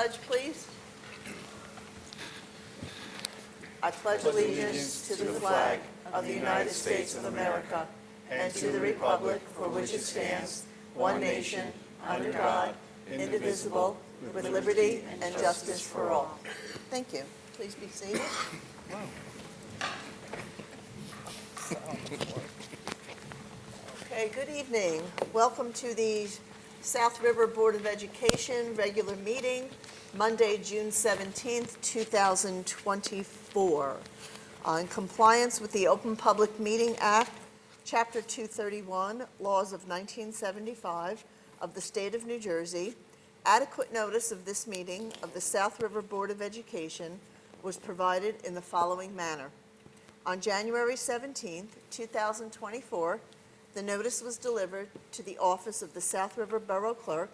pledge, please. I pledge allegiance to the flag of the United States of America and to the republic for which it stands, one nation, under God, indivisible, with liberty and justice for all. Thank you. Please be seated. Okay, good evening. Welcome to the South River Board of Education regular meeting, Monday, June 17th, 2024. In compliance with the Open Public Meeting Act, Chapter 231, Laws of 1975 of the State of New Jersey, adequate notice of this meeting of the South River Board of Education was provided in the following manner. On January 17th, 2024, the notice was delivered to the office of the South River Borough Clerk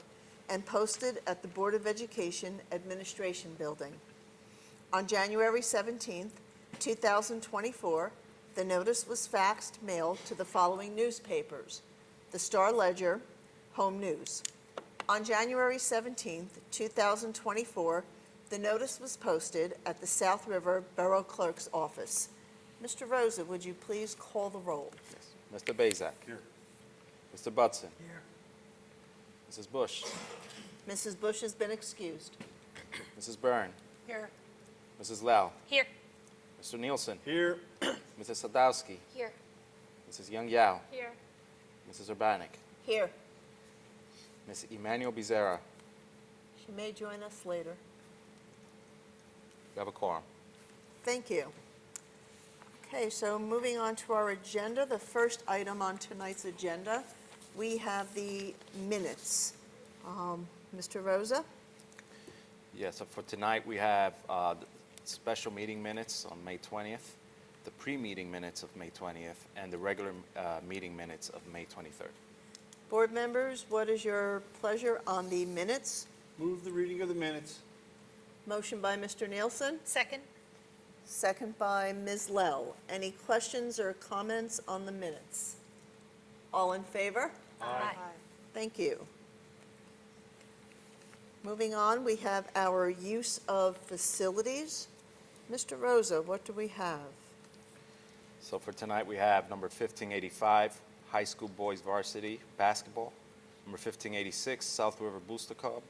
and posted at the Board of Education Administration Building. On January 17th, 2024, the notice was faxed mailed to the following newspapers: the Star Ledger, Home News. On January 17th, 2024, the notice was posted at the South River Borough Clerk's office. Mr. Rosa, would you please call the roll? Yes. Mr. Bazak. Here. Mr. Budson. Here. Mrs. Bush. Mrs. Bush has been excused. Mrs. Byrne. Here. Mrs. Lau. Here. Mr. Nielsen. Here. Mrs. Sadowski. Here. Mrs. Young Yao. Here. Mrs. Urbanik. Here. Ms. Emmanuel Bezerra. She may join us later. We have a quorum. Thank you. Okay, so moving on to our agenda, the first item on tonight's agenda, we have the minutes. Mr. Rosa? Yes, so for tonight we have the special meeting minutes on May 20th, the pre-meeting minutes of May 20th, and the regular meeting minutes of May 23rd. Board members, what is your pleasure on the minutes? Move the reading of the minutes. Motion by Mr. Nielsen, Second. second by Ms. Lell. Any questions or comments on the minutes? All in favor? Aye. Thank you. Moving on, we have our use of facilities. Mr. Rosa, what do we have? So for tonight we have number 1585, High School Boys Varsity Basketball. Number 1586, South River Booster Club.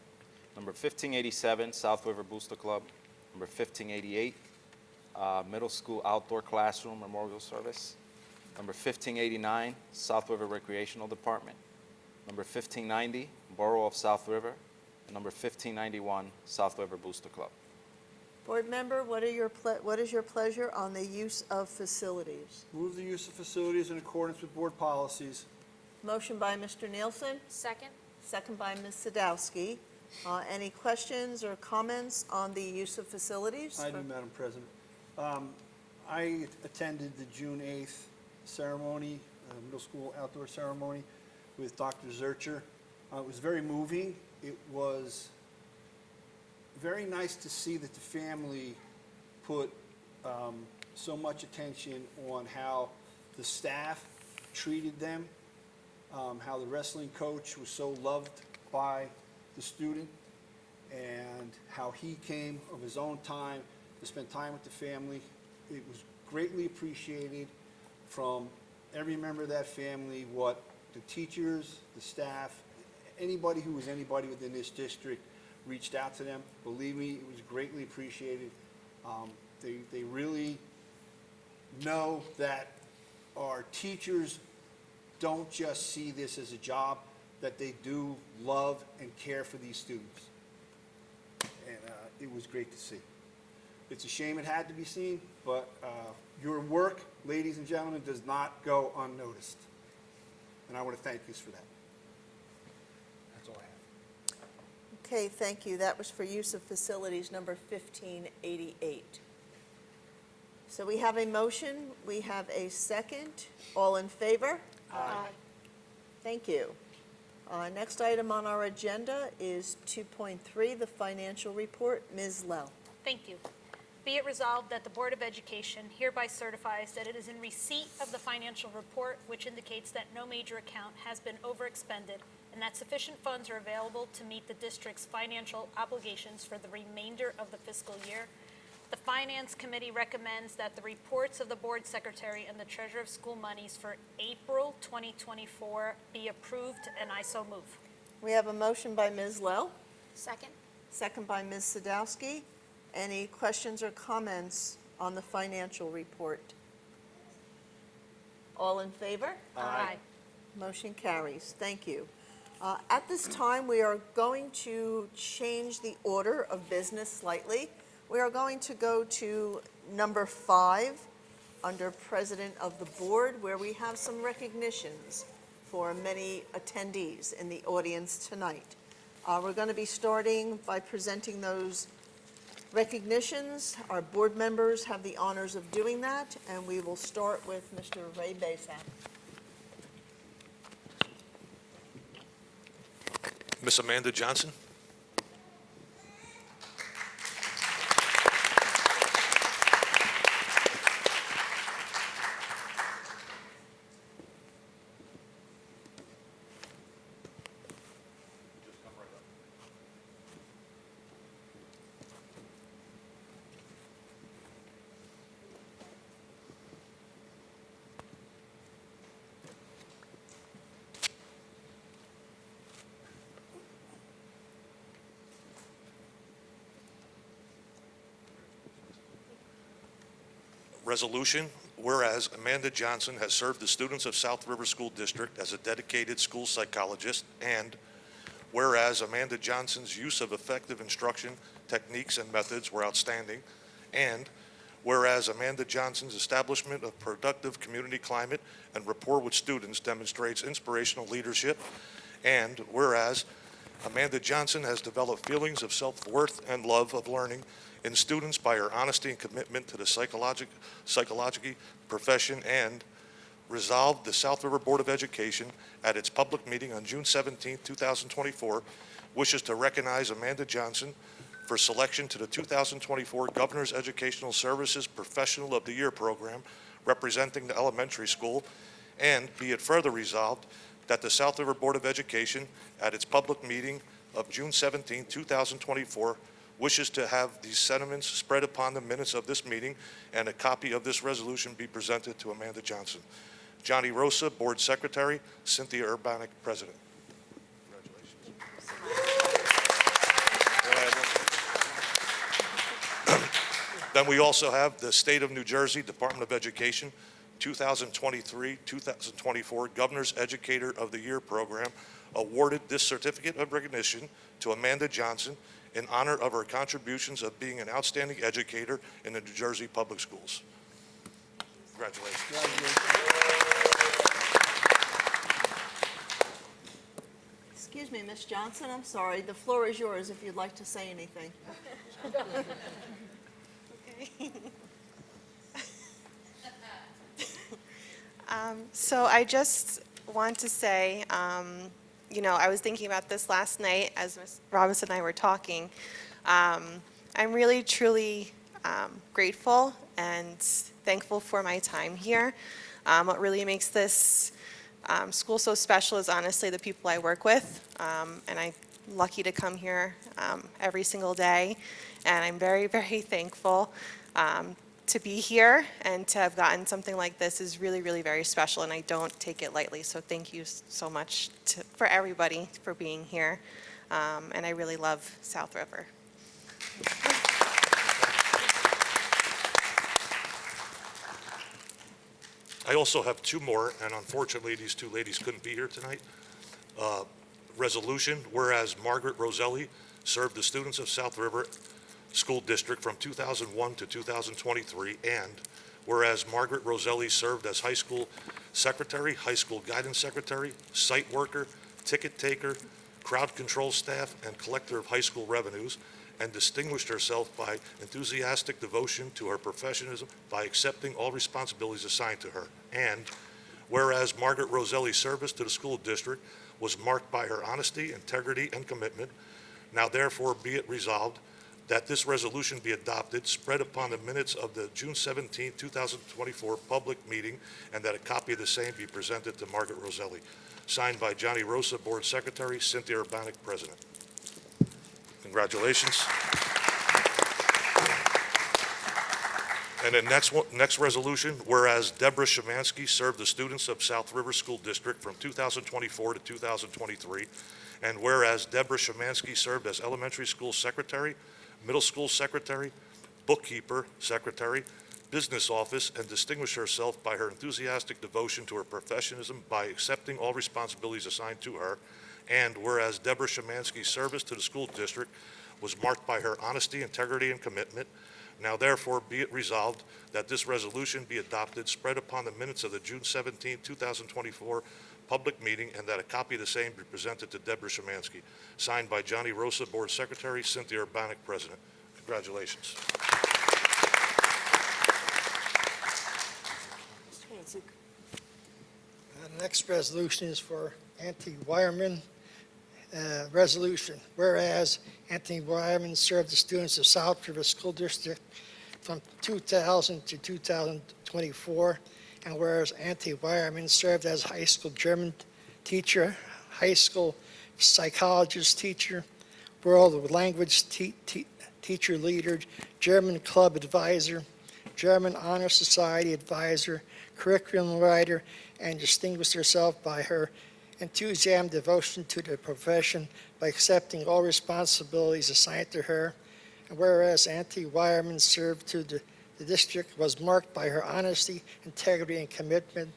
Number 1587, South River Booster Club. Number 1588, Middle School Outdoor Classroom Memorial Service. Number 1589, South River Recreational Department. Number 1590, Borough of South River. And number 1591, South River Booster Club. Board member, what is your pleasure on the use of facilities? Move the use of facilities in accordance with board policies. Motion by Mr. Nielsen, Second. second by Ms. Sadowski. Any questions or comments on the use of facilities? I do, Madam President. I attended the June 8th ceremony, middle school outdoor ceremony with Dr. Zurcher. It was very moving. It was very nice to see that the family put so much attention on how the staff treated them, how the wrestling coach was so loved by the student, and how he came of his own time to spend time with the family. It was greatly appreciated from every member of that family, what the teachers, the staff, anybody who was anybody within this district reached out to them. Believe me, it was greatly appreciated. They really know that our teachers don't just see this as a job, that they do love and care for these students. And it was great to see. It's a shame it had to be seen, but your work, ladies and gentlemen, does not go unnoticed. And I want to thank you for that. That's all I have. Okay, thank you. That was for use of facilities number 1588. So we have a motion, we have a second. All in favor? Aye. Thank you. Next item on our agenda is 2.3, the financial report. Ms. Lell. Thank you. Be it resolved that the Board of Education hereby certifies that it is in receipt of the financial report, which indicates that no major account has been overexpended and that sufficient funds are available to meet the district's financial obligations for the remainder of the fiscal year. The Finance Committee recommends that the reports of the Board Secretary and the Treasurer of School Monies for April 2024 be approved, and I so move. We have a motion by Ms. Lowe, Second? second by Ms. Sadowski. Any questions or comments on the financial report? All in favor? Aye. Motion carries. Thank you. At this time, we are going to change the order of business slightly. We are going to go to number 5 under President of the Board, where we have some recognitions for many attendees in the audience tonight. We're going to be starting by presenting those recognitions. Our board members have the honors of doing that, and we will start with Mr. Ray Basap. Miss Amanda Johnson. Resolution, whereas Amanda Johnson has served the students of South River School District as a dedicated school psychologist, and whereas Amanda Johnson's use of effective instruction techniques and methods were outstanding, and whereas Amanda Johnson's establishment of productive community climate and rapport with students demonstrates inspirational leadership, and whereas Amanda Johnson has developed feelings of self-worth and love of learning in students by her honesty and commitment to the psychology profession, and resolved the South River Board of Education at its public meeting on June 17, 2024, wishes to recognize Amanda Johnson for selection to the 2024 Governor's Educational Services Professional of the Year program representing the elementary school, and be it further resolved that the South River Board of Education at its public meeting of June 17, 2024, wishes to have these sentiments spread upon the minutes of this meeting, and a copy of this resolution be presented to Amanda Johnson. Johnny Rosa, Board Secretary. Cynthia Urbanek, President. Congratulations. Then we also have the State of New Jersey Department of Education 2023-2024 Governor's Educator of the Year program awarded this certificate of recognition to Amanda Johnson in honor of her contributions of being an outstanding educator in the New Jersey public schools. Congratulations. Excuse me, Ms. Johnson, I'm sorry. The floor is yours if you'd like to say anything. So I just want to say, I was thinking about this last night as Ms. Robinson and I were talking. I'm really, truly grateful and thankful for my time here. What really makes this school so special is honestly the people I work with, and I'm lucky to come here every single day, and I'm very, very thankful to be here, and to have gotten something like this is really, really very special, and I don't take it lightly. So thank you so much for everybody for being here, and I really love South River. I also have two more, and unfortunately, these two ladies couldn't be here tonight. Resolution, whereas Margaret Roselli served the students of South River School District from 2001 to 2023, and whereas Margaret Roselli served as high school secretary, high school guidance secretary, site worker, ticket taker, crowd control staff, and collector of high school revenues, and distinguished herself by enthusiastic devotion to her professionalism by accepting all responsibilities assigned to her. And whereas Margaret Roselli's service to the school district was marked by her honesty, integrity, and commitment, now therefore be it resolved that this resolution be adopted, spread upon the minutes of the June 17, 2024 public meeting, and that a copy of the same be presented to Margaret Roselli. Signed by Johnny Rosa, Board Secretary, Cynthia Urbanic, President. Congratulations. And the next resolution, whereas Deborah Shemansky served the students of South River School District from 2024 to 2023, and whereas Deborah Shemansky served as elementary school secretary, middle school secretary, bookkeeper, secretary, business office, and distinguished herself by her enthusiastic devotion to her professionalism by accepting all responsibilities assigned to her, and whereas Deborah Shemansky's service to the school district was marked by her honesty, integrity, and commitment, now therefore be it resolved that this resolution be adopted, spread upon the minutes of the June 17, 2024 public meeting, and that a copy of the same be presented to Deborah Shemansky. Signed by Johnny Rosa, Board Secretary, Cynthia Urbanic, President. Congratulations. The next resolution is for Anthony Wireman. Resolution, whereas Anthony Wireman served the students of South River School District from 2000 to 2024, and whereas Anthony Wireman served as high school German teacher, high school psychologist teacher, world language teacher leader, German club advisor, German Honor Society advisor, curriculum writer, and distinguished herself by her enthusiasm, devotion to the profession by accepting all responsibilities assigned to her. And whereas Anthony Wireman served to the district was marked by her honesty, integrity, and commitment,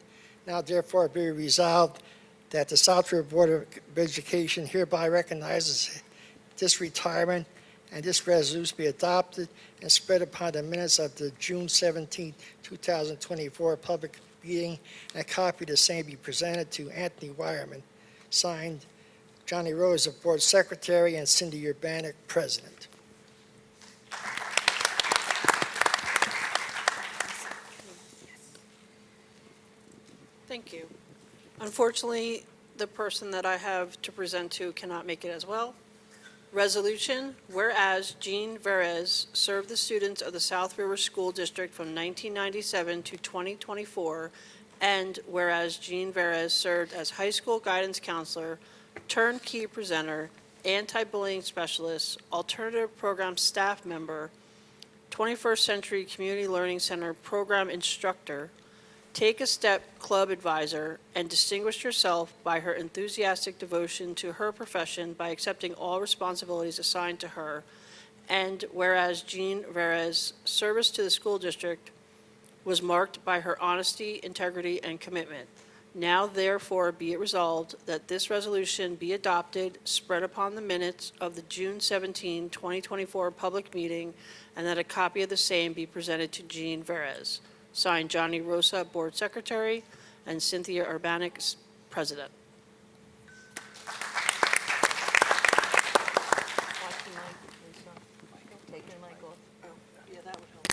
now therefore be resolved that the South River Board of Education hereby recognizes this retirement, and this resolution be adopted and spread upon the minutes of the June 17, 2024 public meeting, and a copy of the same be presented to Anthony Wireman. Signed, Johnny Rosa, Board Secretary, and Cindy Urbanic, President. Thank you. Unfortunately, the person that I have to present to cannot make it as well. Resolution, whereas Jean Verez served the students of the South River School District from 1997 to 2024, and whereas Jean Verez served as high school guidance counselor, turnkey presenter, anti-bullying specialist, alternative program staff member, 21st Century Community Learning Center program instructor, Take a Step club advisor, and distinguished herself by her enthusiastic devotion to her profession by accepting all responsibilities assigned to her. And whereas Jean Verez' service to the school district was marked by her honesty, integrity, and commitment. Now therefore be it resolved that this resolution be adopted, spread upon the minutes of the June 17, 2024 public meeting, and that a copy of the same be presented to Jean Verez. Signed, Johnny Rosa, Board Secretary, and Cynthia Urbanic, President. Take your mic off. Yeah, that would help.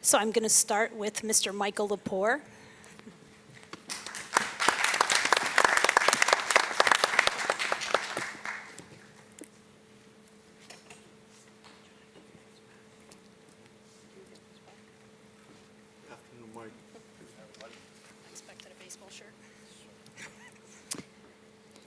So I'm going to start with Mr. Michael Lepore. Afternoon, Mike. Expected a baseball shirt.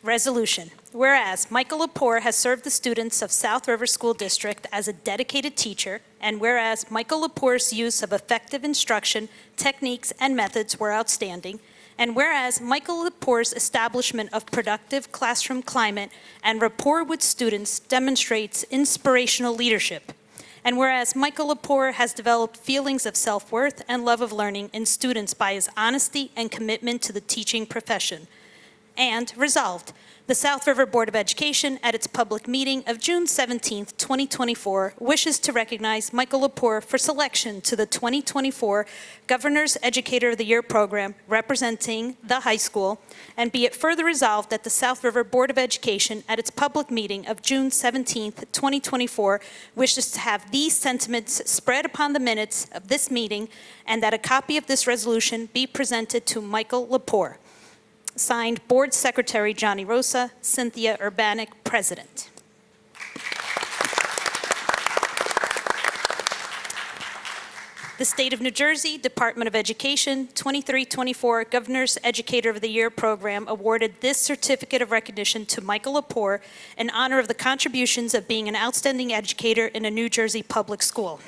Resolution. Whereas Michael Lepore has served the students of South River School District as a dedicated teacher, and whereas Michael Lepore's use of effective instruction, techniques, and methods were outstanding, and whereas Michael Lepore's establishment of productive classroom climate and rapport with students demonstrates inspirational leadership, and whereas Michael Lepore has developed feelings of self-worth and love of learning in students by his honesty and commitment to the teaching profession, And resolved, the South River Board of Education, at its public meeting of June 17, 2024, wishes to recognize Michael Lepore for selection to the 2024 Governor's Educator of the Year program representing the high school, and be it further resolved that the South River Board of Education, at its public meeting of June 17, 2024, wishes to have these sentiments spread upon the minutes of this meeting, and that a copy of this resolution be presented to Michael Lepore. Signed, Board Secretary Johnny Rosa, Cynthia Urbanek, President. The State of New Jersey Department of Education 2324 Governor's Educator of the Year program awarded this certificate of recognition to Michael Lepore in honor of the contributions of being an outstanding educator in a New Jersey public school.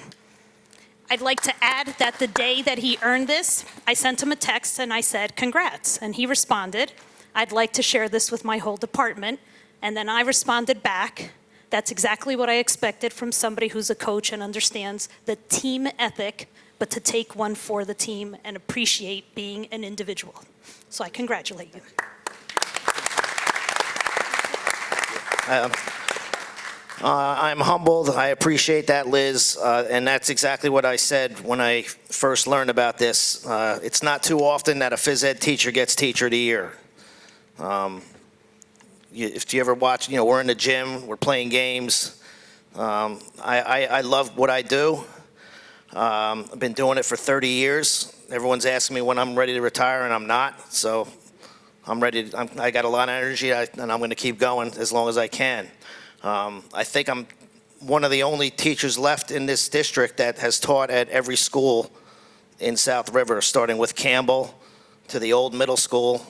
I'd like to add that the day that he earned this, I sent him a text and I said, "Congrats." And he responded, "I'd like to share this with my whole department." And then I responded back, "That's exactly what I expected from somebody who's a coach and understands the team ethic, but to take one for the team and appreciate being an individual." So I congratulate you. I'm humbled. I appreciate that, Liz. And that's exactly what I said when I first learned about this. It's not too often that a phys ed teacher gets Teacher of the Year. If you ever watch, we're in the gym, we're playing games. I love what I do. I've been doing it for 30 years. Everyone's asking me when I'm ready to retire, and I'm not. So I'm ready. I got a lot of energy, and I'm going to keep going as long as I can. I think I'm one of the only teachers left in this district that has taught at every school in South River, starting with Campbell to the old middle school,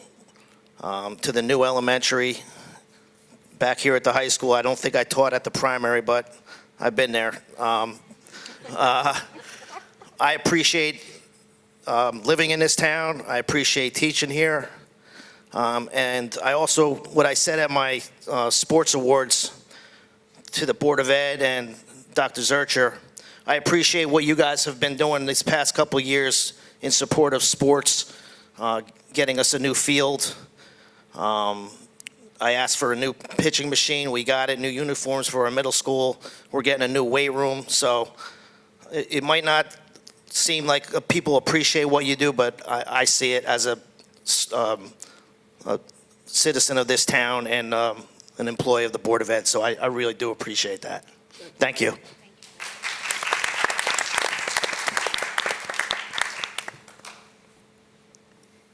to the new elementary. Back here at the high school, I don't think I taught at the primary, but I've been there. I appreciate living in this town. I appreciate teaching here. And I also, what I said at my sports awards to the Board of Ed and Dr. Zurcher, I appreciate what you guys have been doing these past couple of years in support of sports, getting us a new field. I asked for a new pitching machine. We got it, new uniforms for our middle school. We're getting a new weight room. So it might not seem like people appreciate what you do, but I see it as a citizen of this town and an employee of the Board of Ed, so I really do appreciate that. Thank you.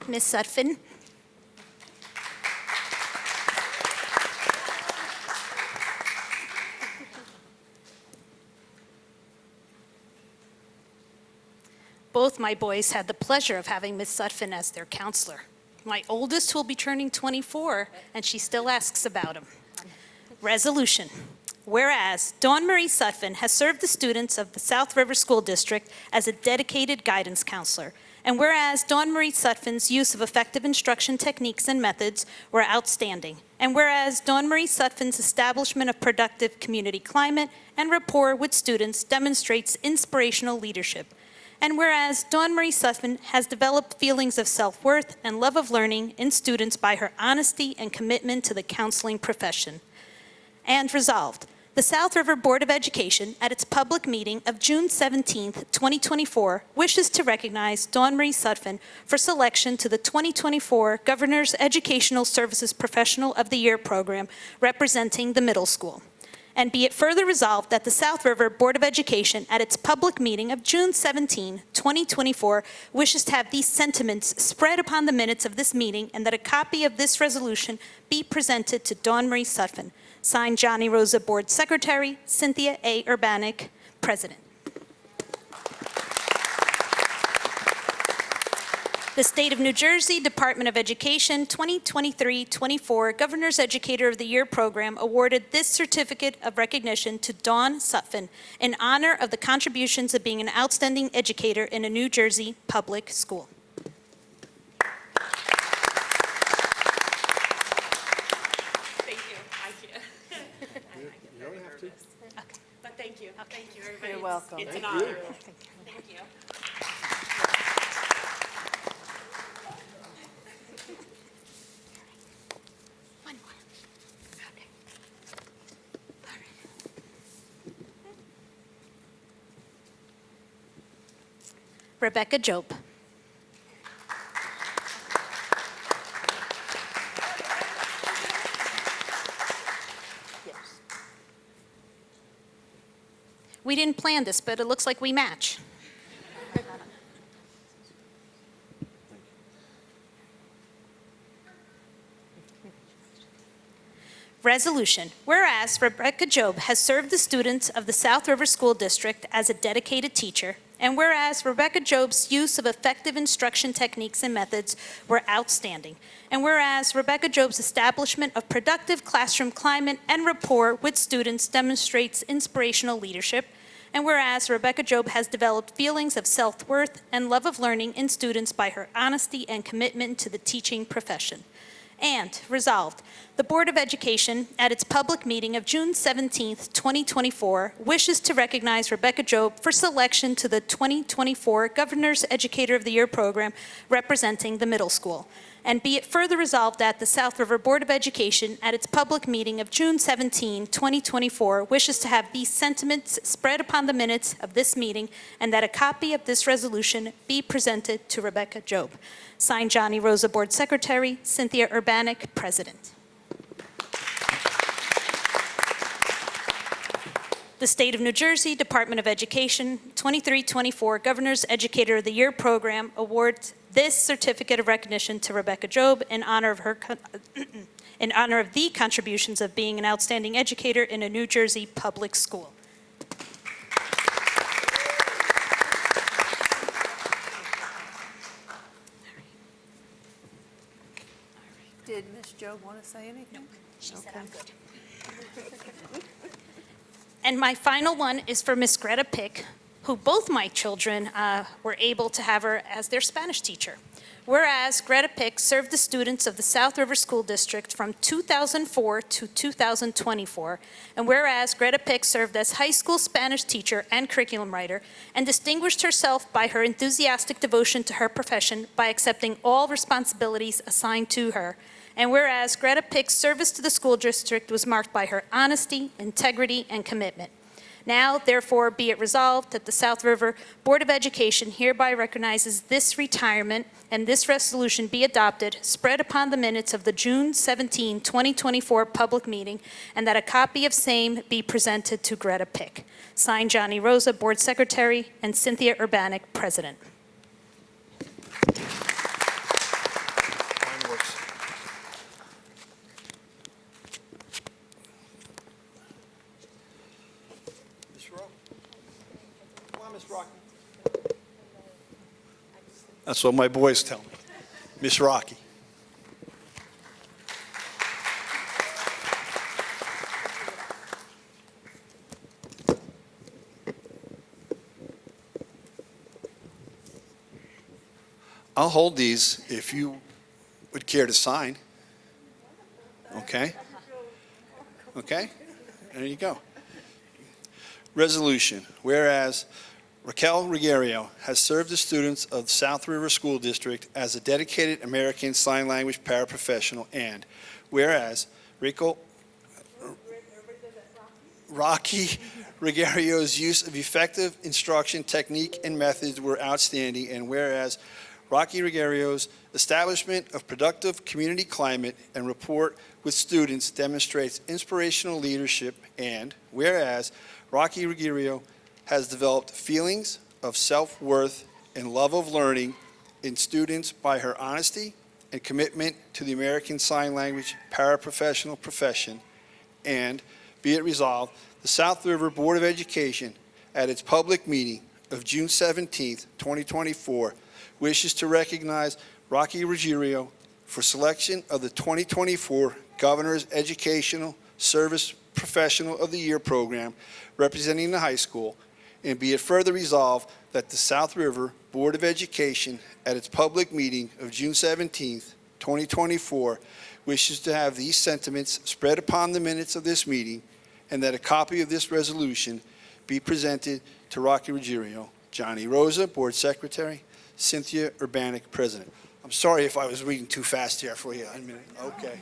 Ms. Sutphin. Both my boys had the pleasure of having Ms. Sutphin as their counselor. My oldest will be turning 24, and she still asks about him. Resolution. Whereas Dawn Marie Sutphin has served the students of the South River School District as a dedicated guidance counselor, and whereas Dawn Marie Sutphin's use of effective instruction techniques and methods were outstanding, and whereas Dawn Marie Sutphin's establishment of productive community climate and rapport with students demonstrates inspirational leadership, and whereas Dawn Marie Sutphin has developed feelings of self-worth and love of learning in students by her honesty and commitment to the counseling profession. And resolved, the South River Board of Education, at its public meeting of June 17, 2024, wishes to recognize Dawn Marie Sutphin for selection to the 2024 Governor's Educational Services Professional of the Year program representing the middle school. And be it further resolved that the South River Board of Education, at its public meeting of June 17, 2024, wishes to have these sentiments spread upon the minutes of this meeting, and that a copy of this resolution be presented to Dawn Marie Sutphin. Signed, Johnny Rosa, Board Secretary, Cynthia A. Urbanek, President. The State of New Jersey Department of Education 2023-24 Governor's Educator of the Year program awarded this certificate of recognition to Dawn Sutphin in honor of the contributions of being an outstanding educator in a New Jersey public school. Thank you. You don't have to. But thank you. Thank you, everybody. You're welcome. It's an honor. Thank you. Rebecca Job. We didn't plan this, but it looks like we match. Resolution. Whereas Rebecca Job has served the students of the South River School District as a dedicated teacher, and whereas Rebecca Job's use of effective instruction techniques and methods were outstanding, and whereas Rebecca Job's establishment of productive classroom climate and rapport with students demonstrates inspirational leadership, and whereas Rebecca Job has developed feelings of self-worth and love of learning in students by her honesty and commitment to the teaching profession. And resolved, the Board of Education, at its public meeting of June 17, 2024, wishes to recognize Rebecca Job for selection to the 2024 Governor's Educator of the Year program representing the middle school. And be it further resolved that the South River Board of Education, at its public meeting of June 17, 2024, wishes to have these sentiments spread upon the minutes of this meeting, and that a copy of this resolution be presented to Rebecca Job. Signed, Johnny Rosa, Board Secretary, Cynthia Urbanek, President. The State of New Jersey Department of Education 23-24 Governor's Educator of the Year program awards this certificate of recognition to Rebecca Job in honor of the contributions of being an outstanding educator in a New Jersey public school. Did Ms. Job want to say anything? She said I'm good. And my final one is for Miss Greta Pick, who both my children were able to have her as their Spanish teacher. Whereas Greta Pick served the students of the South River School District from 2004 to 2024, and whereas Greta Pick served as high school Spanish teacher and curriculum writer, and distinguished herself by her enthusiastic devotion to her profession by accepting all responsibilities assigned to her, and whereas Greta Pick's service to the school district was marked by her honesty, integrity, and commitment. Now, therefore, be it resolved that the South River Board of Education hereby recognizes this retirement, and this resolution be adopted, spread upon the minutes of the June 17, 2024 public meeting, and that a copy of same be presented to Greta Pick. Signed, Johnny Rosa, Board Secretary, and Cynthia Urbanek, President. Mine works. Ms. Rowe? Come on, Ms. Rocky. That's what my boys tell me. Miss Rocky. I'll hold these if you would care to sign. Okay? Okay? There you go. Resolution. Whereas Raquel Ruggiero has served the students of the South River School District as a dedicated American Sign Language paraprofessional, and whereas Rocky Ruggiero's use of effective instruction technique and methods were outstanding, and whereas Rocky Ruggiero's establishment of productive community climate and rapport with students demonstrates inspirational leadership, and whereas Rocky Ruggiero has developed feelings of self-worth and love of learning in students by her honesty and commitment to the American Sign Language paraprofessional profession, and be it resolved, the South River Board of Education, at its public meeting of June 17, 2024, wishes to recognize Rocky Ruggiero for selection of the 2024 Governor's Educational Service Professional of the Year program representing the high school, and be it further resolved that the South River Board of Education, at its public meeting of June 17, 2024, wishes to have these sentiments spread upon the minutes of this meeting, and that a copy of this resolution be presented to Rocky Ruggiero. Johnny Rosa, Board Secretary. Cynthia Urbanek, President. I'm sorry if I was reading too fast here for you. Okay.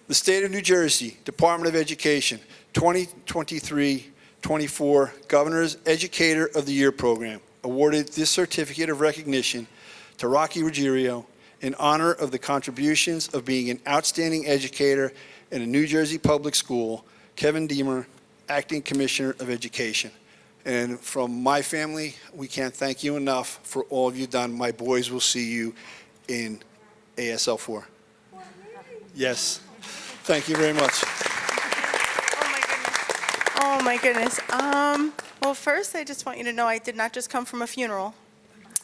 The State of New Jersey Department of Education 2023-24 Governor's Educator of the Year program. awarded this certificate of recognition to Rocky Ruggiero in honor of the contributions of being an outstanding educator in a New Jersey public school, Kevin Deemer, Acting Commissioner of Education. And from my family, we can't thank you enough for all you've done. My boys will see you in ASL 4. Yes. Thank you very much. Oh my goodness. Well, first, I just want you to know I did not just come from a funeral.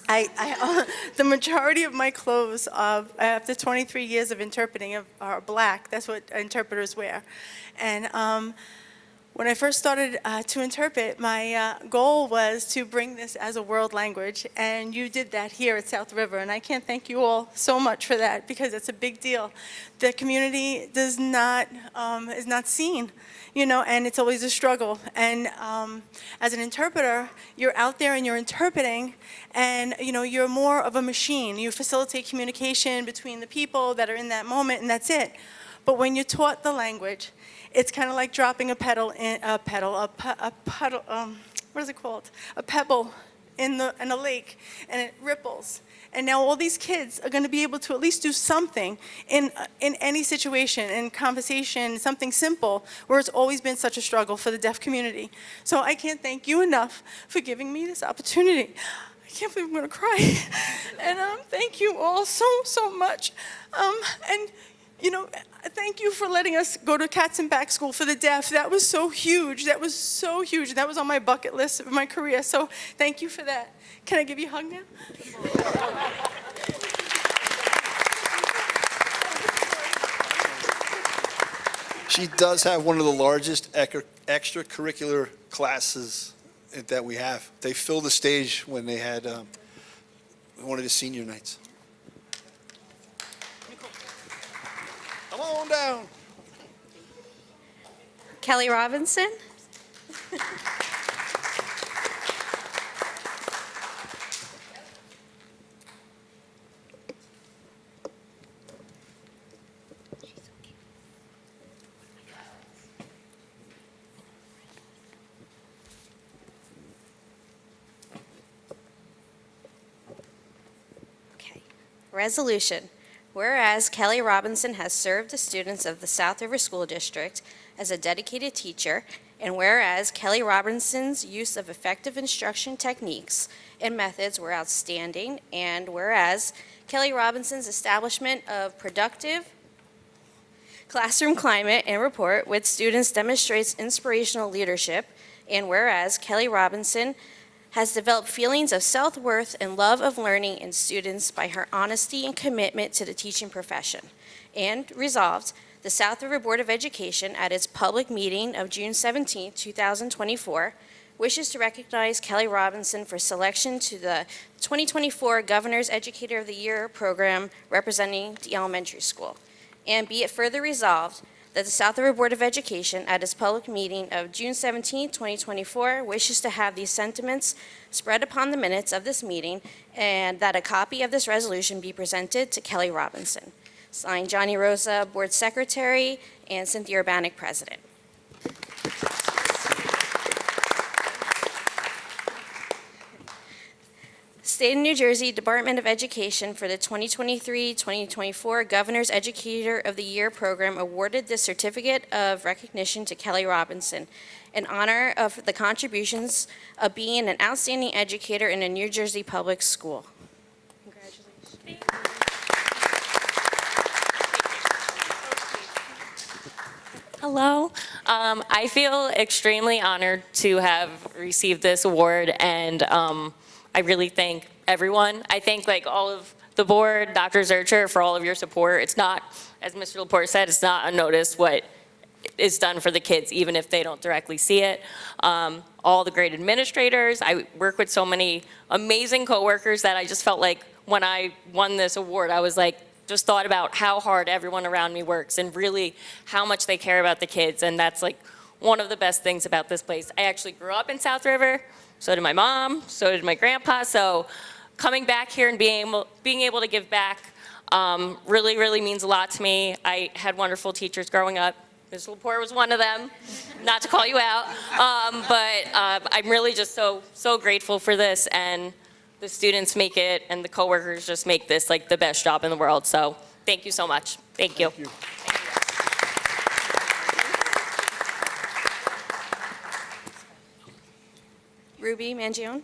The majority of my clothes, after 23 years of interpreting, are black. That's what interpreters wear. And when I first started to interpret, my goal was to bring this as a world language, and you did that here at South River, and I can't thank you all so much for that, because it's a big deal. The community is not seen, and it's always a struggle. And as an interpreter, you're out there and you're interpreting, and you're more of a machine. You facilitate communication between the people that are in that moment, and that's it. But when you're taught the language, it's kind of like dropping a pebble in a lake, and it ripples. And now all these kids are going to be able to at least do something in any situation, in conversation, something simple, where it's always been such a struggle for the deaf community. So I can't thank you enough for giving me this opportunity. I can't believe I'm going to cry. And thank you all so much. And thank you for letting us go to Katzenbach School for the Deaf. That was so huge. That was so huge. That was on my bucket list of my career. So thank you for that. Can I give you a hug now? She does have one of the largest extracurricular classes that we have. They filled the stage when they had one of the senior nights. Come on down. Kelly Robinson. Okay. Resolution. Whereas Kelly Robinson has served the students of the South River School District as a dedicated teacher, and whereas Kelly Robinson's use of effective instruction techniques and methods were outstanding, and whereas Kelly Robinson's establishment of productive classroom climate and rapport with students demonstrates inspirational leadership, and whereas Kelly Robinson has developed feelings of self-worth and love of learning in students by her honesty and commitment to the teaching profession. And resolved, the South River Board of Education, at its public meeting of June 17, 2024, wishes to recognize Kelly Robinson for selection to the 2024 Governor's Educator of the Year program representing the elementary school. And be it further resolved that the South River Board of Education, at its public meeting of June 17, 2024, wishes to have these sentiments spread upon the minutes of this meeting, and that a copy of this resolution be presented to Kelly Robinson. Signed, Johnny Rosa, Board Secretary, and Cynthia Urbanik, President. State of New Jersey Department of Education for the 2023-2024 Governor's Educator of the Year program awarded the Certificate of Recognition to Kelly Robinson in honor of the contributions of being an outstanding educator in a New Jersey public school. Congratulations. Hello. I feel extremely honored to have received this award, and I really thank everyone. I thank all of the board, Dr. Zurcher, for all of your support. It's not, as Mr. Laporte said, it's not unnoticed what is done for the kids, even if they don't directly see it. All the great administrators. I work with so many amazing coworkers that I just felt like when I won this award, I was just thought about how hard everyone around me works and really how much they care about the kids. And that's one of the best things about this place. I actually grew up in South River. So did my mom, so did my grandpa. So coming back here and being able to give back really, really means a lot to me. I had wonderful teachers growing up, Ms. Lepore was one of them, not to call you out. But I'm really just so grateful for this, and the students make it, and the coworkers just make this like the best job in the world. So thank you so much. Thank you. Thank you. Ruby Mangione.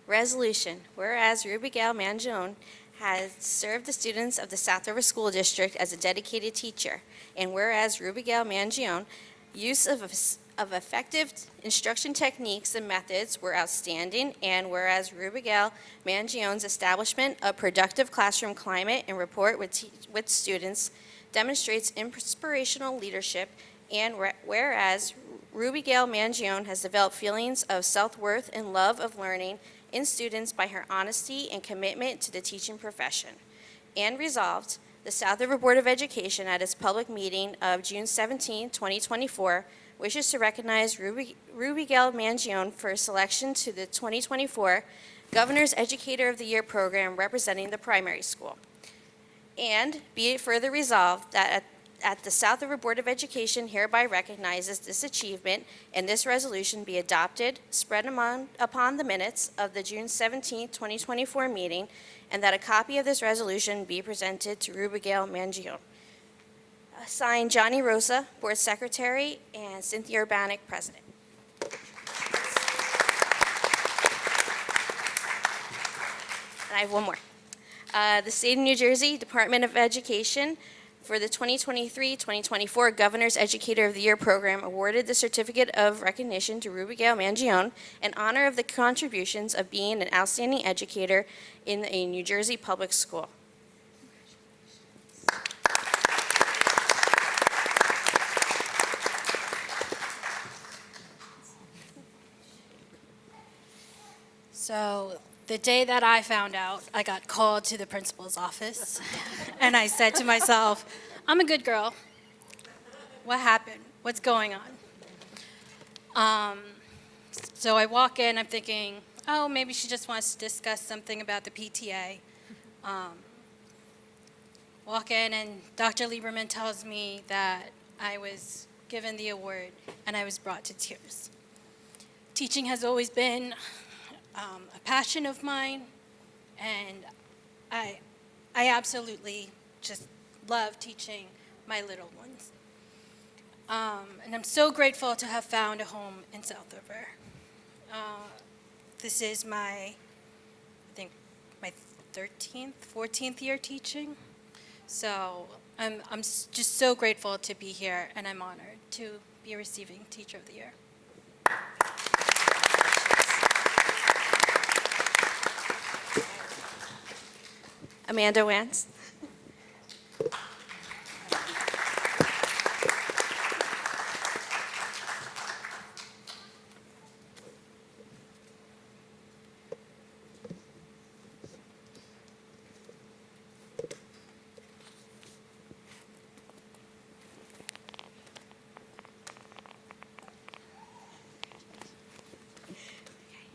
Resolution, whereas Ruby Gale Mangione has served the students of the South River School District as a dedicated teacher, and whereas Ruby Gale Mangione use of effective instruction techniques and methods were outstanding, and whereas Ruby Gale Mangione's establishment of productive classroom climate and rapport with students demonstrates inspirational leadership, and whereas Ruby Gale Mangione has developed feelings of self-worth and love of learning in students by her honesty and commitment to the teaching profession. And resolved, the South River Board of Education at its public meeting of June 17, 2024, wishes to recognize Ruby Gale Mangione for selection to the 2024 Governor's Educator of the Year program representing the primary school. And be it further resolved that at the South River Board of Education hereby recognizes this achievement, and this resolution be adopted, spread upon the minutes of the June 17, 2024 meeting, and that a copy of this resolution be presented to Ruby Gale Mangione. Signed, Johnny Rosa, Board Secretary, and Cynthia Urbanek, President. And I have one more. The State of New Jersey Department of Education for the 2023-2024 Governor's Educator of the Year program awarded the certificate of recognition to Ruby Gale Mangione in honor of the contributions of being an outstanding educator in a New Jersey public school. So the day that I found out, I got called to the principal's office, and I said to myself, I'm a good girl. What happened? What's going on? So I walk in, I'm thinking, oh, maybe she just wants to discuss something about the PTA. Walk in, and Dr. Lieberman tells me that I was given the award, and I was brought to tears. Teaching has always been a passion of mine, and I absolutely just love teaching my little ones. And I'm so grateful to have found a home in South River. This is my 13th, 14th year teaching. So I'm just so grateful to be here, and I'm honored to be receiving Teacher of the Year. Amanda Wance.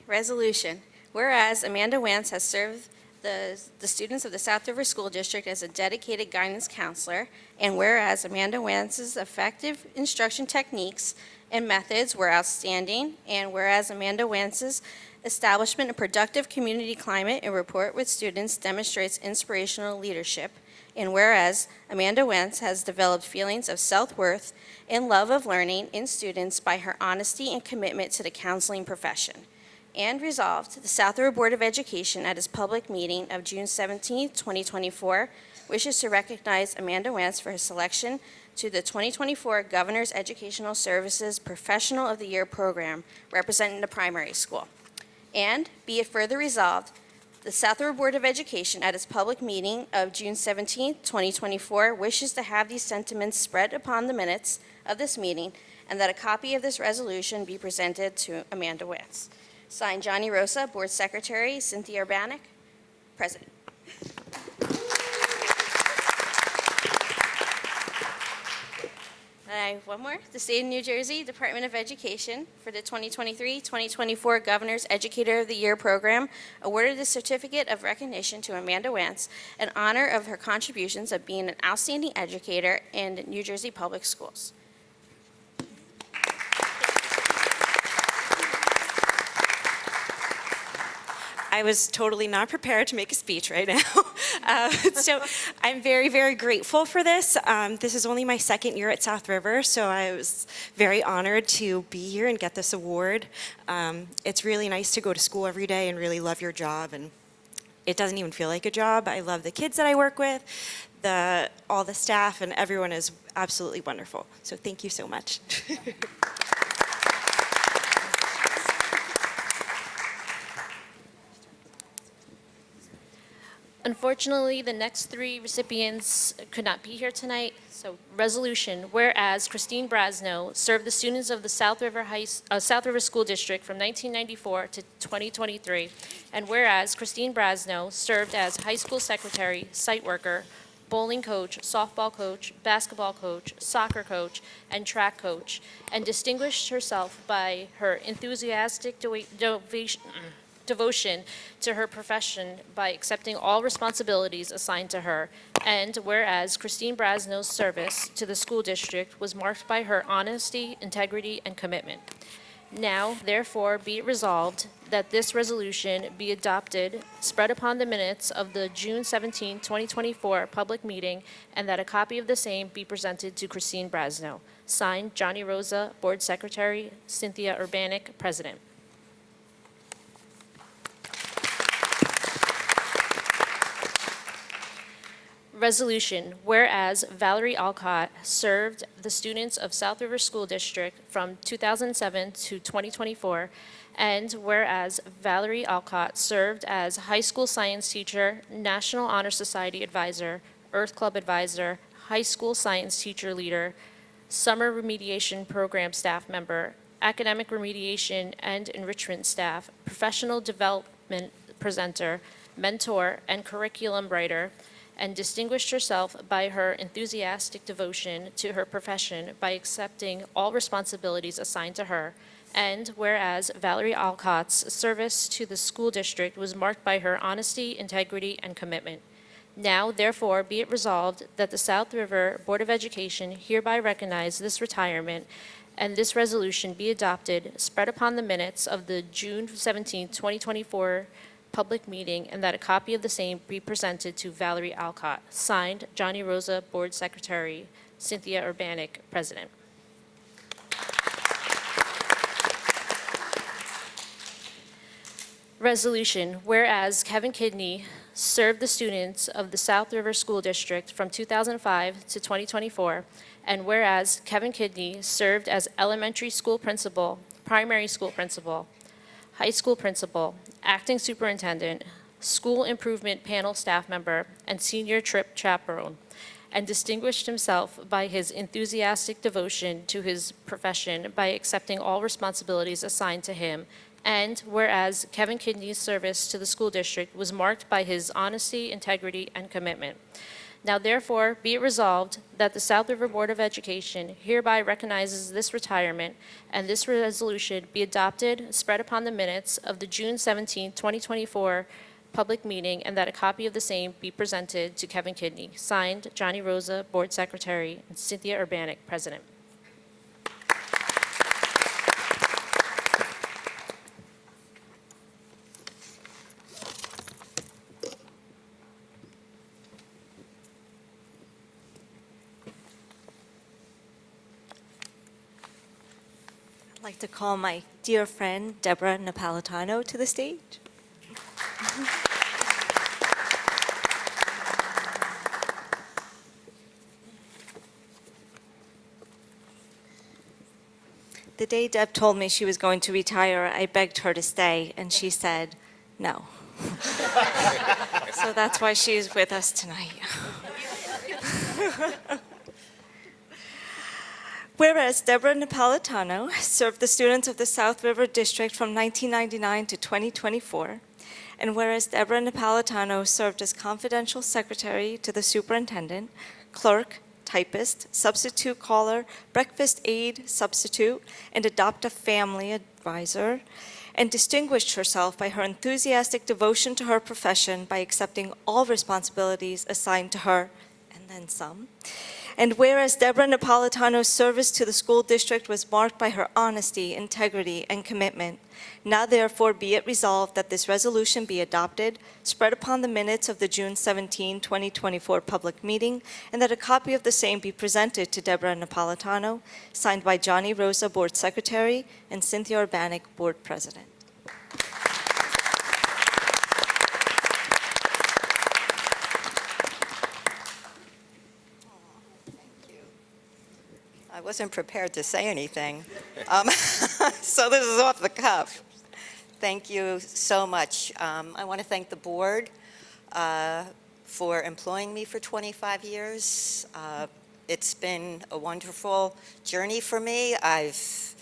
Resolution. Whereas Amanda Wance has served the students of the South River School District as a dedicated guidance counselor, and whereas Amanda Wance's effective instruction techniques and methods were outstanding, and whereas Amanda Wance's establishment of productive community climate and rapport with students demonstrates inspirational leadership, and whereas Amanda Wance has developed feelings of self-worth and love of learning in students by her honesty and commitment to the counseling profession. And resolved, the South River Board of Education at its public meeting of June 17, 2024, wishes to recognize Amanda Wance for her selection to the 2024 Governor's Educational Services Professional of the Year program representing the primary school. And be it further resolved, the South River Board of Education at its public meeting of June 17, 2024, wishes to have these sentiments spread upon the minutes of this meeting, and that a copy of this resolution be presented to Amanda Wance. Signed, Johnny Rosa, Board Secretary, Cynthia Urbanek, President. And I have one more. The State of New Jersey Department of Education for the 2023-2024 Governor's Educator of the Year program awarded the certificate of recognition to Amanda Wentz in honor of her contributions of being an outstanding educator in New Jersey public schools. I was totally not prepared to make a speech right now. So I'm very, very grateful for this. This is only my second year at South River, so I was very honored to be here and get this award. It's really nice to go to school every day and really love your job, and it doesn't even feel like a job. I love the kids that I work with, all the staff, and everyone is absolutely wonderful. So thank you so much. Unfortunately, the next three recipients could not be here tonight. So resolution, whereas Christine Brasno served the students of the South River School District from 1994 to 2023, and whereas Christine Brasno served as high school secretary, site worker, bowling coach, softball coach, basketball coach, soccer coach, and track coach, and distinguished herself by her enthusiastic devotion to her profession by accepting all responsibilities assigned to her. And whereas Christine Brasno's service to the school district was marked by her honesty, integrity, and commitment. Now, therefore, be it resolved that this resolution be adopted, spread upon the minutes of the June 17, 2024 public meeting, and that a copy of the same be presented to Christine Brasno. Signed, Johnny Rosa, Board Secretary, Cynthia Urbanik, President. Resolution, whereas Valerie Alcott served the students of South River School District from 2007 to 2024, and whereas Valerie Alcott served as high school science teacher, National Honor Society advisor, Earth Club advisor, high school science teacher leader, summer remediation program staff member, academic remediation and enrichment staff, professional development presenter, mentor, and curriculum writer, and distinguished herself by her enthusiastic devotion to her profession by accepting all responsibilities assigned to her. And whereas Valerie Alcott's service to the school district was marked by her honesty, integrity, and commitment. Now, therefore, be it resolved that the South River Board of Education hereby recognize this retirement, and this resolution be adopted, spread upon the minutes of the June 17, 2024 public meeting, and that a copy of the same be presented to Valerie Alcott. Signed, Johnny Rosa, Board Secretary, Cynthia Urbanik, President. Resolution, whereas Kevin Kidney served the students of the South River School District from 2005 to 2024, and whereas Kevin Kidney served as elementary school principal, primary school principal, high school principal, acting superintendent, school improvement panel staff member, and senior trip chaperone, and distinguished himself by his enthusiastic devotion to his profession by accepting all responsibilities assigned to him. And whereas Kevin Kidney's service to the school district was marked by his honesty, integrity, and commitment. Now therefore, be it resolved that the South River Board of Education hereby recognizes this retirement, and this resolution be adopted, spread upon the minutes of the June 17, 2024 public meeting, and that a copy of the same be presented to Kevin Kidney. Signed, Johnny Rosa, Board Secretary, and Cynthia Urbanik, President. I'd like to call my dear friend, Deborah Napolitano, to the stage. The day Deb told me she was going to retire, I begged her to stay, and she said no. So that's why she's with us tonight. Whereas Deborah Napolitano served the students of the South River District from 1999 to 2024, And whereas Deborah Napolitano served as confidential secretary to the superintendent, clerk, typist, substitute caller, breakfast aide substitute, and adopt-a-family advisor, and distinguished herself by her enthusiastic devotion to her profession by accepting all responsibilities assigned to her, and then some. And whereas Deborah Napolitano's service to the school district was marked by her honesty, integrity, and commitment, now therefore be it resolved that this resolution be adopted, spread upon the minutes of the June 17, 2024 public meeting, and that a copy of the same be presented to Deborah Napolitano, signed by Johnny Rosa, Board Secretary, and Cynthia Urbanic, Board President. I wasn't prepared to say anything, so this is off the cuff. Thank you so much. I want to thank the board for employing me for 25 years. It's been a wonderful journey for me. I've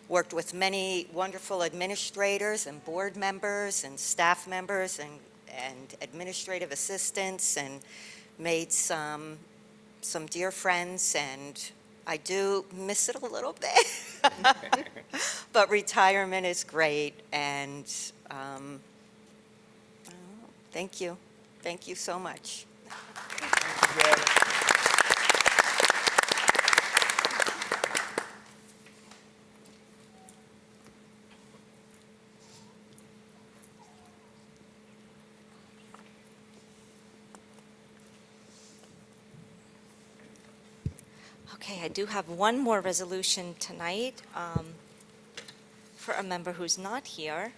worked with many wonderful administrators and board members and staff members and administrative assistants, and made some dear friends, and I do miss it a little bit, but retirement is great, and thank you. Thank you so much. Okay, I do have one more resolution tonight for a member who's not here.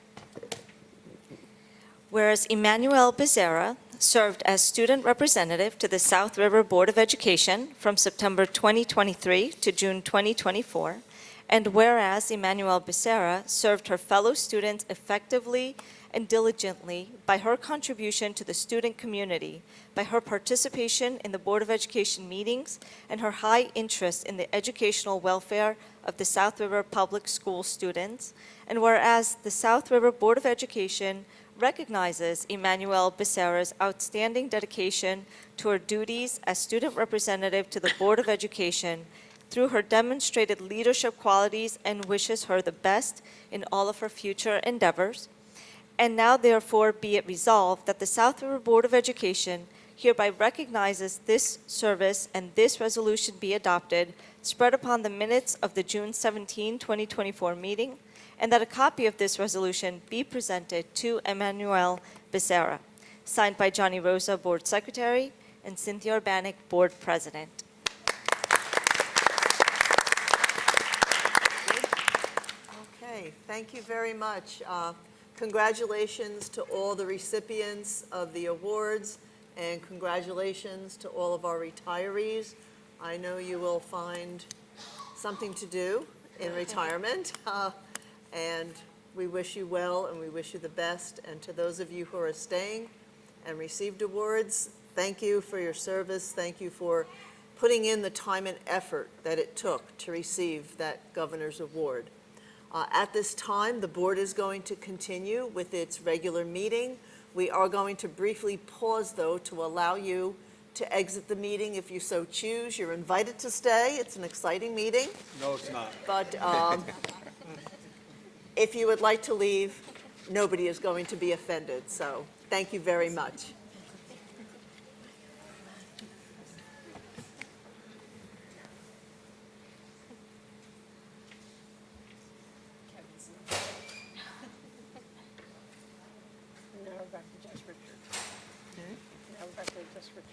Whereas Emmanuel Becerra served as student representative to the South River Board of Education from September 2023 to June 2024, and whereas Emmanuel Becerra served her fellow students effectively and diligently by her contribution to the student community, by her participation in the Board of Education meetings, and her high interest in the educational welfare of the South River Public School students, and whereas the South River Board of Education recognizes Emmanuel Becerra's outstanding dedication to her duties as student representative to the Board of Education through her demonstrated leadership qualities, and wishes her the best in all of her future endeavors. And now therefore be it resolved that the South River Board of Education hereby recognizes this service, and this resolution be adopted, spread upon the minutes of the June 17, 2024 meeting, and that a copy of this resolution be presented to Emmanuel Becerra, signed by Johnny Rosa, Board Secretary, and Cynthia Urbanic, Board President. Okay, thank you very much. Congratulations to all the recipients of the awards, and congratulations to all of our retirees. I know you will find something to do in retirement, and we wish you well, and we wish you the best. And to those of you who are staying and received awards, thank you for your service. Thank you for putting in the time and effort that it took to receive that governor's award. At this time, the board is going to continue with its regular meeting. We are going to briefly pause, though, to allow you to exit the meeting if you so choose. You're invited to stay. It's an exciting meeting. No, it's not. But if you would like to leave, nobody is going to be offended. So thank you very much. Now we're back to Just Richard. Now we're back to Just Richard.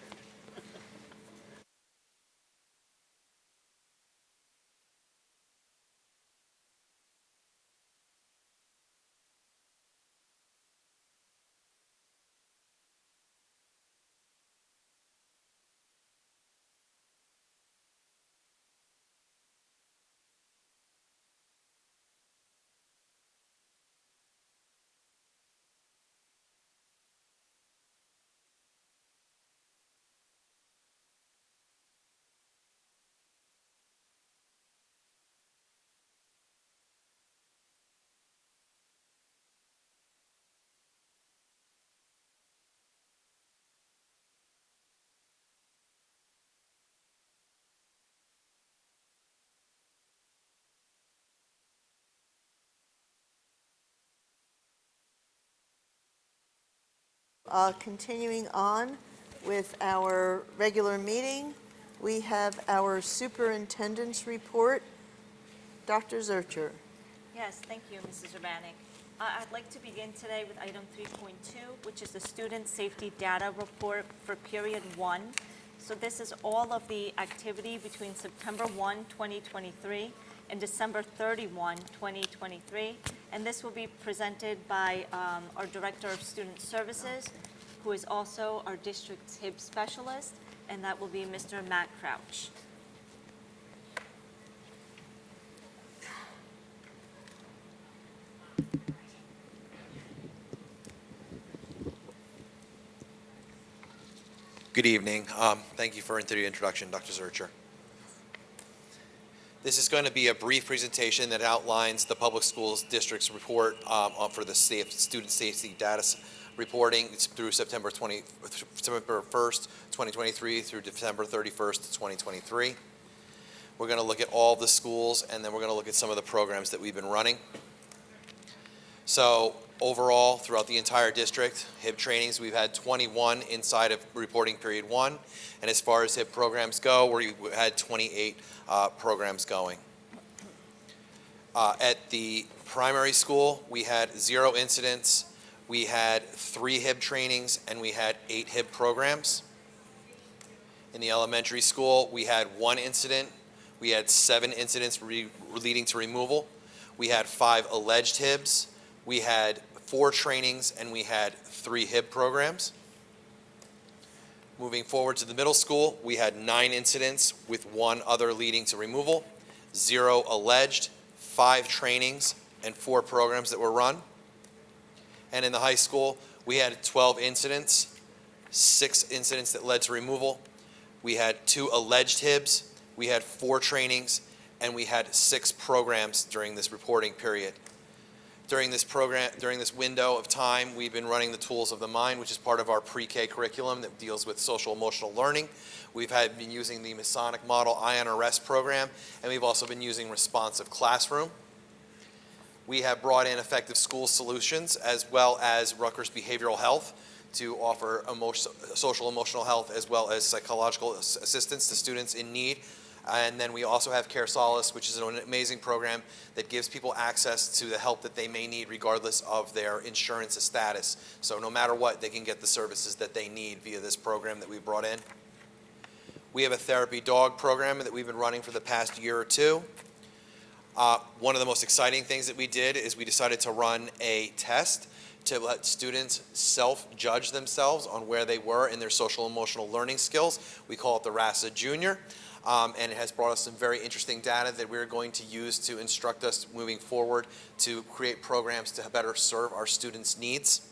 continuing on with our regular meeting, we have our superintendent's report. Dr. Zurcher. Yes, thank you, Mrs. Urbanek. I'd like to begin today with item 3.2, which is the Student Safety Data Report for Period 1. So this is all of the activity between September 1, 2023 and December 31, 2023. And this will be presented by our Director of Student Services, who is also our district's HIB specialist, and that will be Mr. Matt Crouch. Good evening. Thank you for the introduction, Dr. Zurcher. This is going to be a brief presentation that outlines the public schools district's report for the student safety data reporting. It's through September 1st, 2023 through December 31st, 2023. We're going to look at all the schools, and then we're going to look at some of the programs that we've been running. So overall, throughout the entire district, HIB trainings, we've had 21 inside of reporting period 1. And as far as HIB programs go, we had 28 programs going. At the primary school, we had 0 incidents, we had 3 HIB trainings, and we had 8 HIB programs. In the elementary school, we had 1 incident, we had 7 incidents leading to removal, we had 5 alleged HIBs, we had 4 trainings, and we had 3 HIB programs. Moving forward to the middle school, we had 9 incidents with 1 other leading to removal, 0 alleged, 5 trainings, and 4 programs that were run. And in the high school, we had 12 incidents, 6 incidents that led to removal. We had 2 alleged HIBs, we had 4 trainings, and we had 6 programs during this reporting period. During this window of time, we've been running the Tools of the Mind, which is part of our pre-K curriculum that deals with social emotional learning. We've been using the Masonic Model INRS program, and we've also been using Responsive Classroom. We have brought in Effective School Solutions as well as Rutgers Behavioral Health to offer social emotional health as well as psychological assistance to students in need. And then we also have Care Solace, which is an amazing program that gives people access to the help that they may need regardless of their insurance status. So no matter what, they can get the services that they need via this program that we brought in. We have a therapy dog program that we've been running for the past year or 2. One of the most exciting things that we did is we decided to run a test to let students self-judge themselves on where they were in their social emotional learning skills. We call it the RASA Junior. And it has brought us some very interesting data that we're going to use to instruct us moving forward to create programs to better serve our students' needs.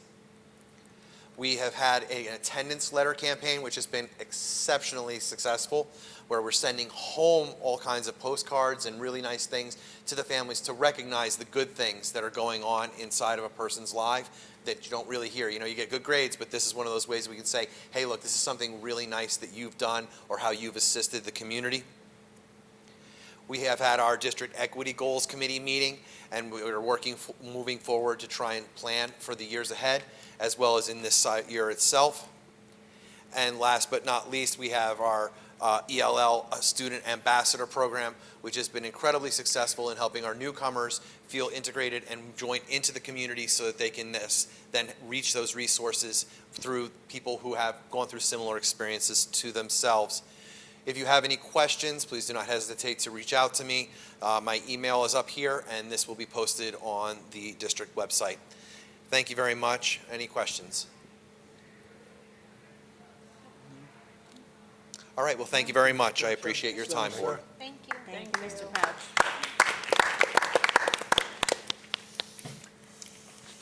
We have had an attendance letter campaign, which has been exceptionally successful, where we're sending home all kinds of postcards and really nice things to the families to recognize the good things that are going on inside of a person's life that you don't really hear. You know, you get good grades, but this is one of those ways we can say, hey, look, this is something really nice that you've done or how you've assisted the community. We have had our District Equity Goals Committee meeting, and we're moving forward to try and plan for the years ahead, as well as in this year itself. And last but not least, we have our ELL Student Ambassador Program, which has been incredibly successful in helping our newcomers feel integrated and join into the community so that they can then reach those resources through people who have gone through similar experiences to themselves. If you have any questions, please do not hesitate to reach out to me. My email is up here, and this will be posted on the district website. Thank you very much. Any questions? All right, well, thank you very much. I appreciate your time, Board. Thank you. Thank you, Mr. Crouch.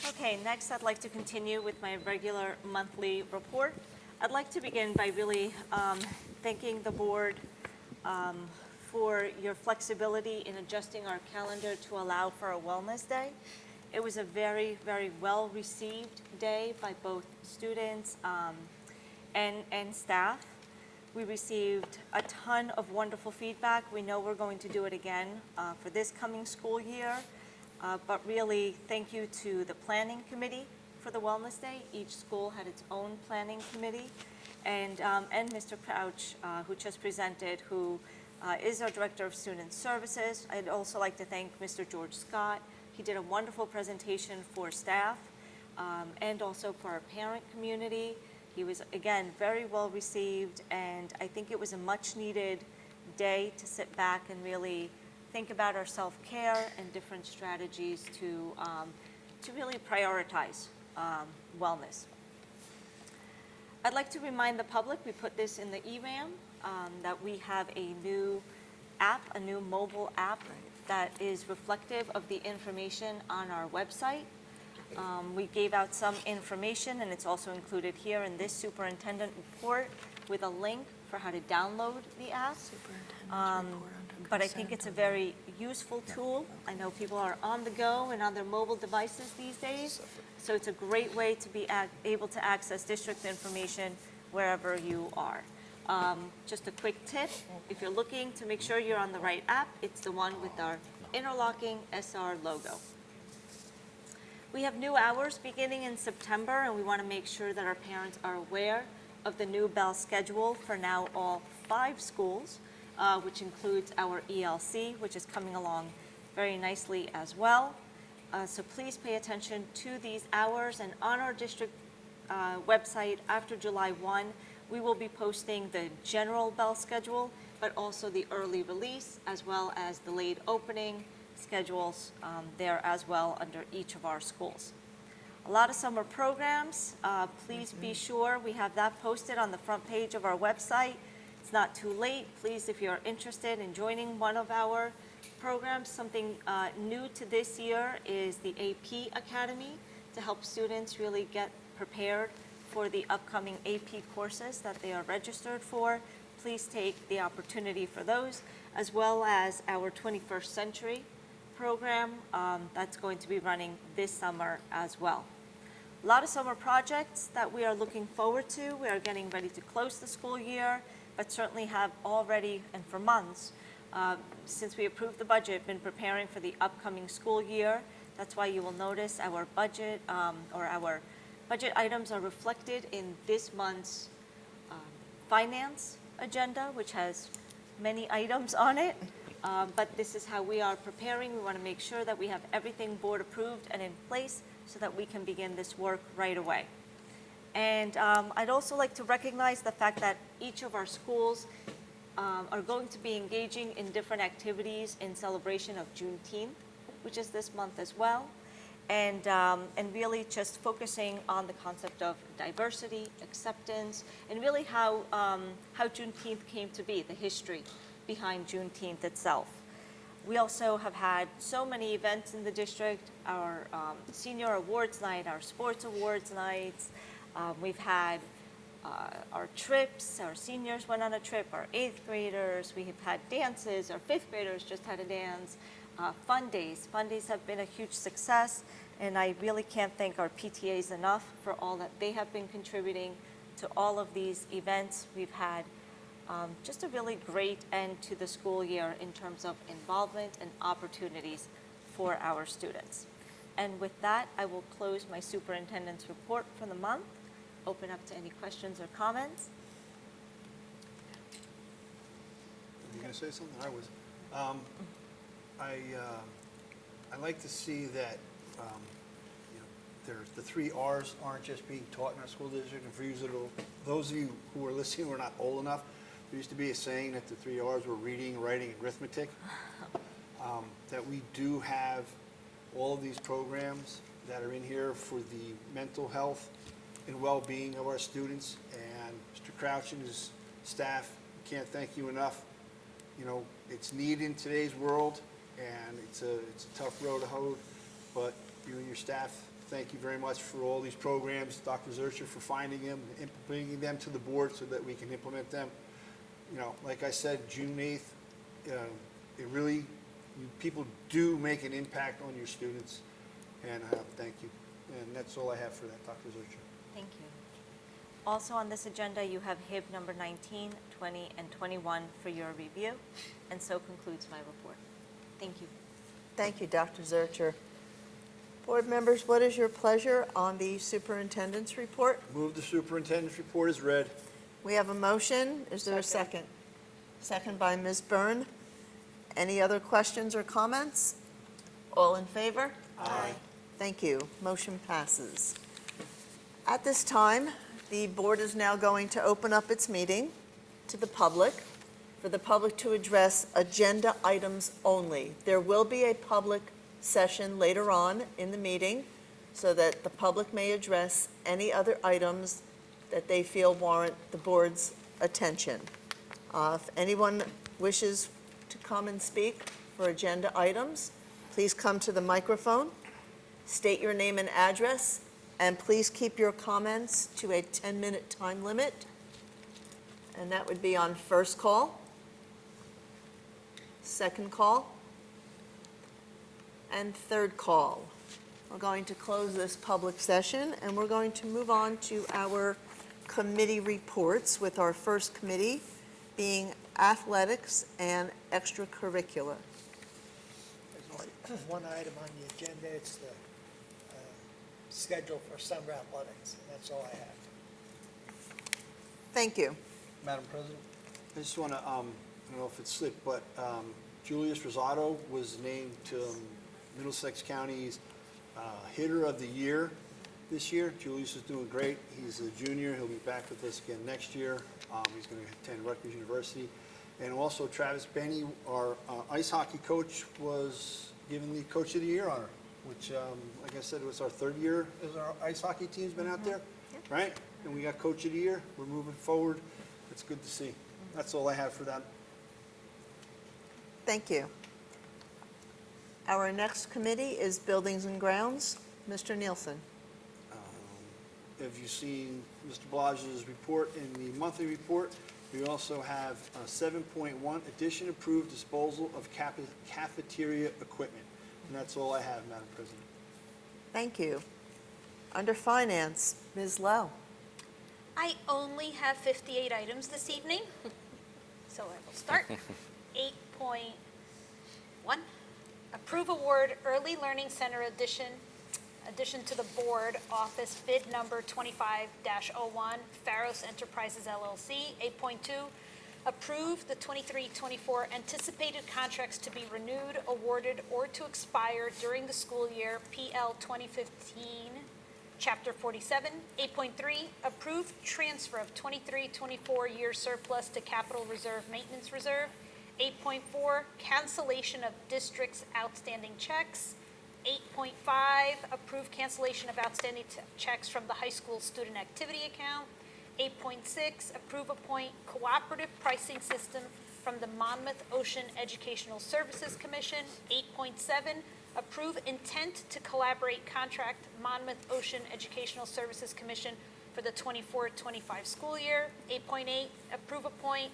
Okay, next I'd like to continue with my regular monthly report. I'd like to begin by really thanking the board for your flexibility in adjusting our calendar to allow for a wellness day. It was a very, very well-received day by both students and staff. We received a ton of wonderful feedback. We know we're going to do it again for this coming school year. But really, thank you to the planning committee for the Wellness Day. Each school had its own planning committee. And Mr. Crouch, who just presented, who is our Director of Student Services. I'd also like to thank Mr. George Scott. He did a wonderful presentation for staff and also for our parent community. He was, again, very well received, and I think it was a much-needed day to sit back and really think about our self-care and different strategies to really prioritize wellness. I'd like to remind the public, we put this in the ERAM, that we have a new app, a new mobile app that is reflective of the information on our website. We gave out some information, and it's also included here in this superintendent report with a link for how to download the app. But I think it's a very useful tool. I know people are on the go and on their mobile devices these days, so it's a great way to be able to access district information wherever you are. Just a quick tip, if you're looking to make sure you're on the right app, it's the one with our interlocking SR logo. We have new hours beginning in September, and we want to make sure that our parents are aware of the new bell schedule for now all 5 schools, which includes our ELC, which is coming along very nicely as well. So please pay attention to these hours, and on our district website after July 1, we will be posting the general bell schedule, but also the early release, as well as the late opening schedules there as well under each of our schools. A lot of summer programs. Please be sure we have that posted on the front page of our website. It's not too late. Please, if you're interested in joining one of our programs, something new to this year is the AP Academy to help students really get prepared for the upcoming AP courses that they are registered for. Please take the opportunity for those, as well as our 21st Century program that's going to be running this summer as well. A lot of summer projects that we are looking forward to. We are getting ready to close the school year, but certainly have already, and for months, since we approved the budget, been preparing for the upcoming school year. That's why you will notice our budget, or our budget items are reflected in this month's finance agenda, which has many items on it. But this is how we are preparing. We want to make sure that we have everything board approved and in place so that we can begin this work right away. And I'd also like to recognize the fact that each of our schools are going to be engaging in different activities in celebration of Juneteenth, which is this month as well. And really just focusing on the concept of diversity, acceptance, and really how Juneteenth came to be, the history behind Juneteenth itself. We also have had so many events in the district, our senior awards night, our sports awards nights. We've had our trips, our seniors went on a trip, our 8th graders, we have had dances, our 5th graders just had a dance. Fun days. Fun days have been a huge success, and I really can't thank our PTAs enough for all that they have been contributing to all of these events. We've had just a really great end to the school year in terms of involvement and opportunities for our students. And with that, I will close my superintendent's report for the month. Open up to any questions or comments. Are you going to say something? I was. I like to see that the 3 R's aren't just being taught in our school district. And for those of you who are listening who are not old enough, there used to be a saying that the 3 R's were reading, writing, and arithmetic. That we do have all of these programs that are in here for the mental health and well-being of our students. And Mr. Crouch and his staff, can't thank you enough. You know, it's needed in today's world, and it's a tough road to hoe. But you and your staff, thank you very much for all these programs. Dr. Zurcher for finding them, and bringing them to the board so that we can implement them. You know, like I said, June 8th, it really, people do make an impact on your students, and thank you. And that's all I have for that, Dr. Zurcher. Thank you. Also on this agenda, you have HIB number 19, 20, and 21 for your review, and so concludes my report. Thank you. Thank you, Dr. Zurcher. Board members, what is your pleasure on the superintendent's report? Move the superintendent's report is read. We have a motion. Is there a second? Second by Ms. Byrne. Any other questions or comments? All in favor? Aye. Thank you. Motion passes. At this time, the board is now going to open up its meeting to the public, for the public to address agenda items only. There will be a public session later on in the meeting so that the public may address any other items that they feel warrant the board's attention. If anyone wishes to come and speak for agenda items, please come to the microphone, state your name and address, and please keep your comments to a 10-minute time limit. And that would be on first call, second call, and third call. We're going to close this public session, and we're going to move on to our committee reports, with our first committee being athletics and extracurricular. There's only one item on the agenda. It's the schedule for summer athletics. That's all I have. Thank you. Madam President, I just want to, I don't know if it slipped, but Julius Rosado was named to Middlesex County's Hitter of the Year this year. Julius is doing great. He's a junior. He'll be back with us again next year. He's going to attend Rutgers University. And also Travis Benny, our ice hockey coach, was given the Coach of the Year honor, which, like I said, it was our third year as our ice hockey team's been out there, right? And we got Coach of the Year. We're moving forward. It's good to see. That's all I have for that. Thank you. Our next committee is Buildings and Grounds. Mr. Nielsen. Have you seen Mr. Balage's report in the monthly report? We also have 7.1, addition approved disposal of cafeteria equipment. And that's all I have, Madam President. Thank you. Under Finance, Ms. Lowe. I only have 58 items this evening, so I will start. 8.1, approve award Early Learning Center addition to the board office bid number 25-01, Pharos Enterprises LLC. 8.2, approve the 23-24 anticipated contracts to be renewed, awarded, or to expire during the school year PL 2015, Chapter 47. 8.3, approve transfer of 23-24 year surplus to capital reserve maintenance reserve. 8.4, cancellation of district's outstanding checks. 8.5, approve cancellation of outstanding checks from the high school student activity account. 8.6, approve appoint cooperative pricing system from the Monmouth Ocean Educational Services Commission. 8.7, approve intent to collaborate contract Monmouth Ocean Educational Services Commission for the 24-25 school year. 8.8, approve appoint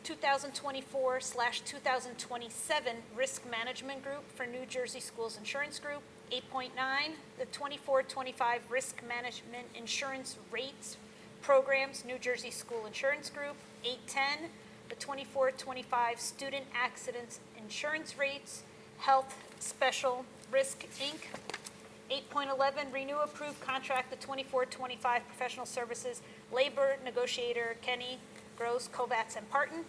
2024/2027 Risk Management Group for New Jersey Schools Insurance Group. 8.9, the 24-25 Risk Management Insurance Rates Programs, New Jersey School Insurance Group. 8.10, the 24-25 Student Accidents Insurance Rates, Health Special Risk, Inc. 8.11, renew approved contract, the 24-25 Professional Services Labor Negotiator, Kenny Gross, Kovats, and Parton.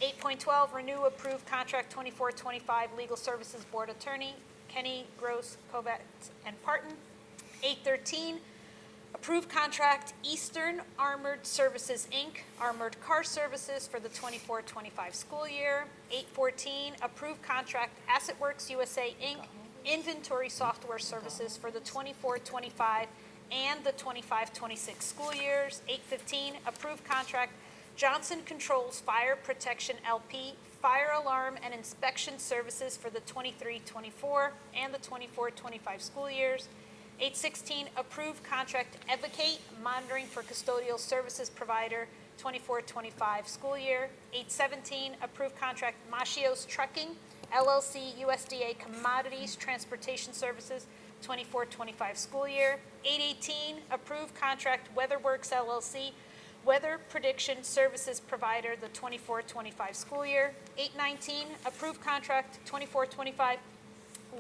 8.12, renew approved contract 24-25 Legal Services Board Attorney, Kenny Gross, Kovats, and Parton. 8.13, approved contract Eastern Armored Services, Inc., Armored Car Services for the 24-25 school year. 8.14, approved contract AssetWorks USA, Inc., Inventory Software Services for the 24-25 and the 25-26 school years. 8.15, approved contract Johnson Controls Fire Protection LP, Fire Alarm and Inspection Services for the 23-24 and the 24-25 school years. 8.16, approved contract Evocate, monitoring for custodial services provider, 24-25 school year. 8.17, approved contract Machios Trucking, LLC, USDA Commodities Transportation Services, 24-25 school year. 8.18, approved contract WeatherWorks, LLC, Weather Prediction Services Provider, the 24-25 school year. 8.19, approved contract 24-25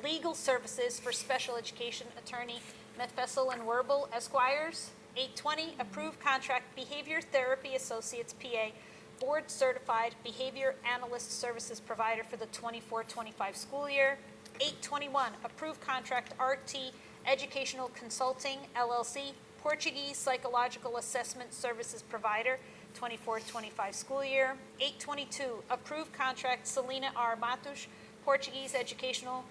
legal services for special education attorney Methvesel and Werbel Esquires. 820, approve contract Behavior Therapy Associates, PA, Board Certified Behavior Analyst Services Provider for the 24-25 school year. 821, approve contract RT Educational Consulting, LLC, Portuguese Psychological Assessment Services Provider, 24-25 school year. 822, approve contract Selena R. Matos, Portuguese Educational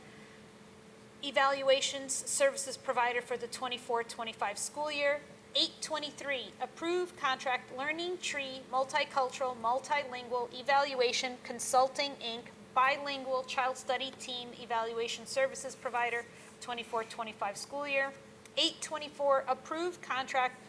Evaluations Services Provider for the 24-25 school year. 823, approve contract Learning Tree Multicultural Multilingual Evaluation Consulting, Inc., Bilingual Child Study Team Evaluation Services Provider, 24-25 school year. 824, approve contract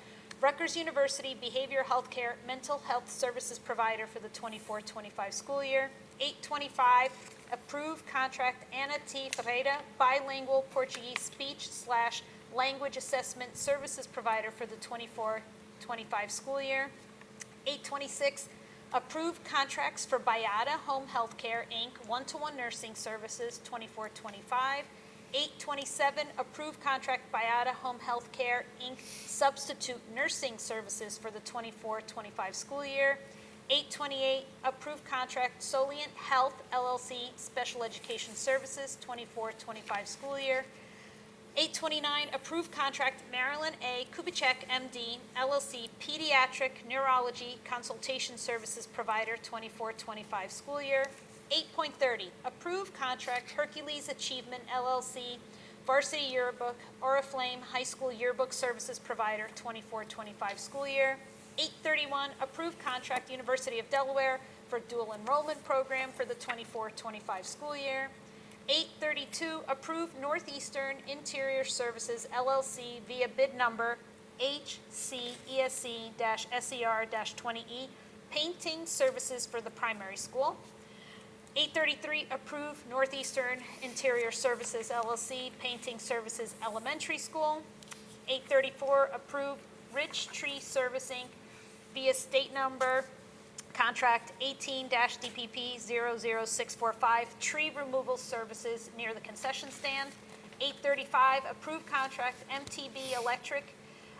Rutgers University Behavioral Healthcare Mental Health Services Provider for the 24-25 school year. 825, approve contract Ana T. Ferreira, Bilingual Portuguese Speech/Language Assessment Services Provider for the 24-25 school year. 826, approve contracts for Bayada Home Healthcare, Inc., one-to-one nursing services, 24-25. 827, approve contract Bayada Home Healthcare, Inc., substitute nursing services for the 24-25 school year. 828, approve contract Solient Health, LLC, special education services, 24-25 school year. 829, approve contract Marilyn A. Kubicek, MD, LLC, Pediatric Neurology Consultation Services Provider, 24-25 school year. 8.30, approve contract Hercules Achievement, LLC, Varsity Yearbook, Oriflame High School Yearbook Services Provider, 24-25 school year. 831, approve contract University of Delaware for dual enrollment program for the 24-25 school year. 832, approve Northeastern Interior Services, LLC, via bid number HCESC-SER-20E, painting services for the primary school. 833, approve Northeastern Interior Services, LLC, painting services elementary school. 834, approve Rich Tree Servicing via state number contract 18-DPP-00645, tree removal services near the concession stand. 835, approve contract MTB Electric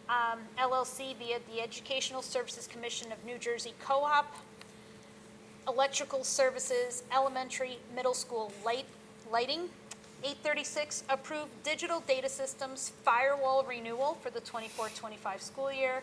LLC via the Educational Services Commission of New Jersey Co-op, electrical services, elementary, middle school lighting. 836, approve digital data systems firewall renewal for the 24-25 school year.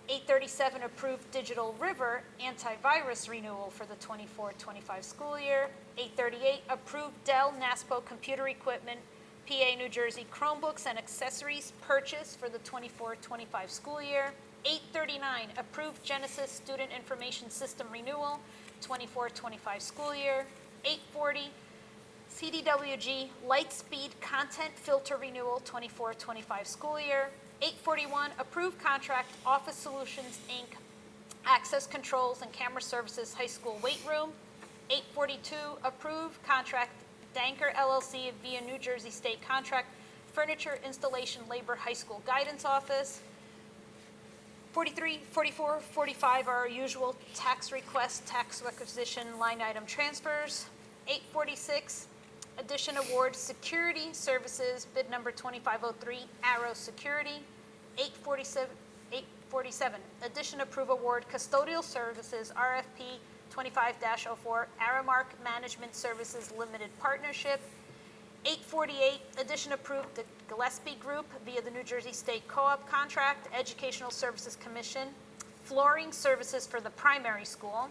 837, approve Digital River antivirus renewal for the 24-25 school year. 838, approve Dell NASPO computer equipment, PA New Jersey Chromebooks and accessories purchase for the 24-25 school year. 839, approve Genesis Student Information System renewal, 24-25 school year. 840, CDWG Lightspeed Content Filter Renewal, 24-25 school year. 841, approve contract Office Solutions, Inc., Access Controls and Camera Services High School Weight Room. 842, approve contract Danker LLC via New Jersey State Contract Furniture Installation Labor High School Guidance Office. 43, 44, 45 are our usual tax requests, tax requisition line item transfers. 846, addition award security services, bid number 2503, Arrow Security. 847, addition approve award custodial services, RFP 25-04, Aramark Management Services Limited Partnership. 848, addition approve the Gillespie Group via the New Jersey State Co-op contract, Educational Services Commission, flooring services for the primary school.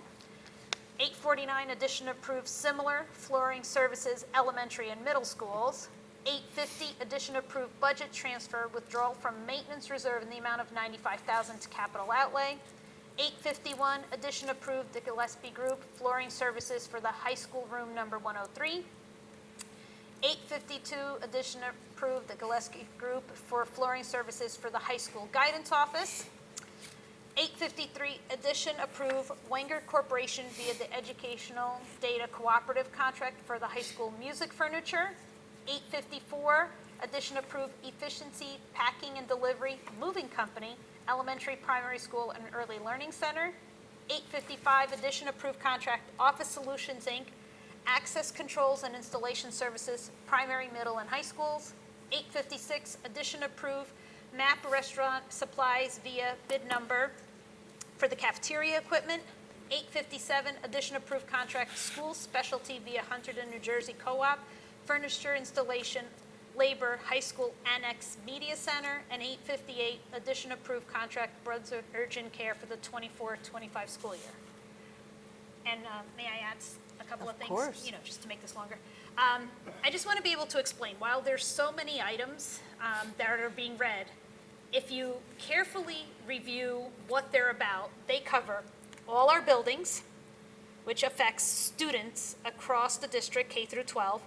849, addition approved similar flooring services elementary and middle schools. 850, addition approved budget transfer withdrawal from maintenance reserve in the amount of $95,000 to capital outlay. 851, addition approved the Gillespie Group flooring services for the high school room number 103. 852, addition approved the Gillespie Group for flooring services for the high school guidance office. 853, addition approve Wenger Corporation via the Educational Data Cooperative contract for the high school music furniture. 854, addition approve Efficiency Packing and Delivery Moving Company, Elementary, Primary School, and Early Learning Center. 855, addition approve contract Office Solutions, Inc., access controls and installation services, primary, middle, and high schools. 856, addition approved MAP restaurant supplies via bid number for the cafeteria equipment. 857, addition approved contract school specialty via Hunterdon, New Jersey Co-op, furniture installation, labor, high school annex media center. And 858, addition approved contract Brunswick urgent care for the 24-25 school year. And may I add a couple of things? course. You know, just to make this longer. I just want to be able to explain, while there's so many items that are being read, if you carefully review what they're about, they cover all our buildings, which affects students across the district, K through 12.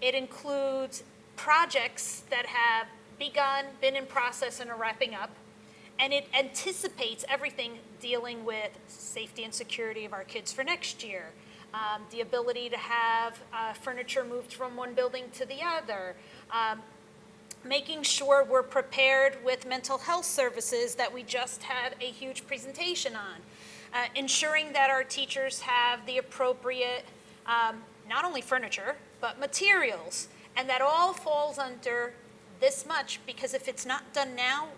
It includes projects that have begun, been in process, and are wrapping up. And it anticipates everything dealing with safety and security of our kids for next year, the ability to have furniture moved from one building to the other, making sure we're prepared with mental health services that we just had a huge presentation on, ensuring that our teachers have the appropriate, not only furniture, but materials, and that all falls under this much, because if it's not done now,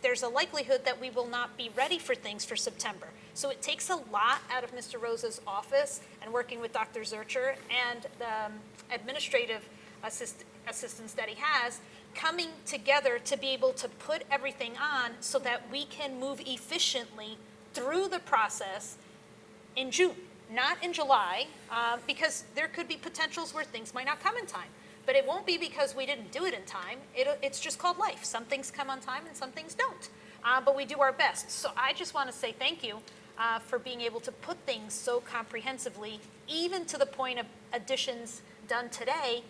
there's a likelihood that we will not be ready for things for September. So it takes a lot out of Mr. Rosa's office and working with Dr. Zurcher and the administrative assistance that he has, coming together to be able to put everything on so that we can move efficiently through the process in June, not in July, because there could be potentials where things might not come in time. But it won't be because we didn't do it in time. It's just called life. Some things come on time and some things don't. But we do our best. So I just want to say thank you for being able to put things so comprehensively, even to the point of additions done today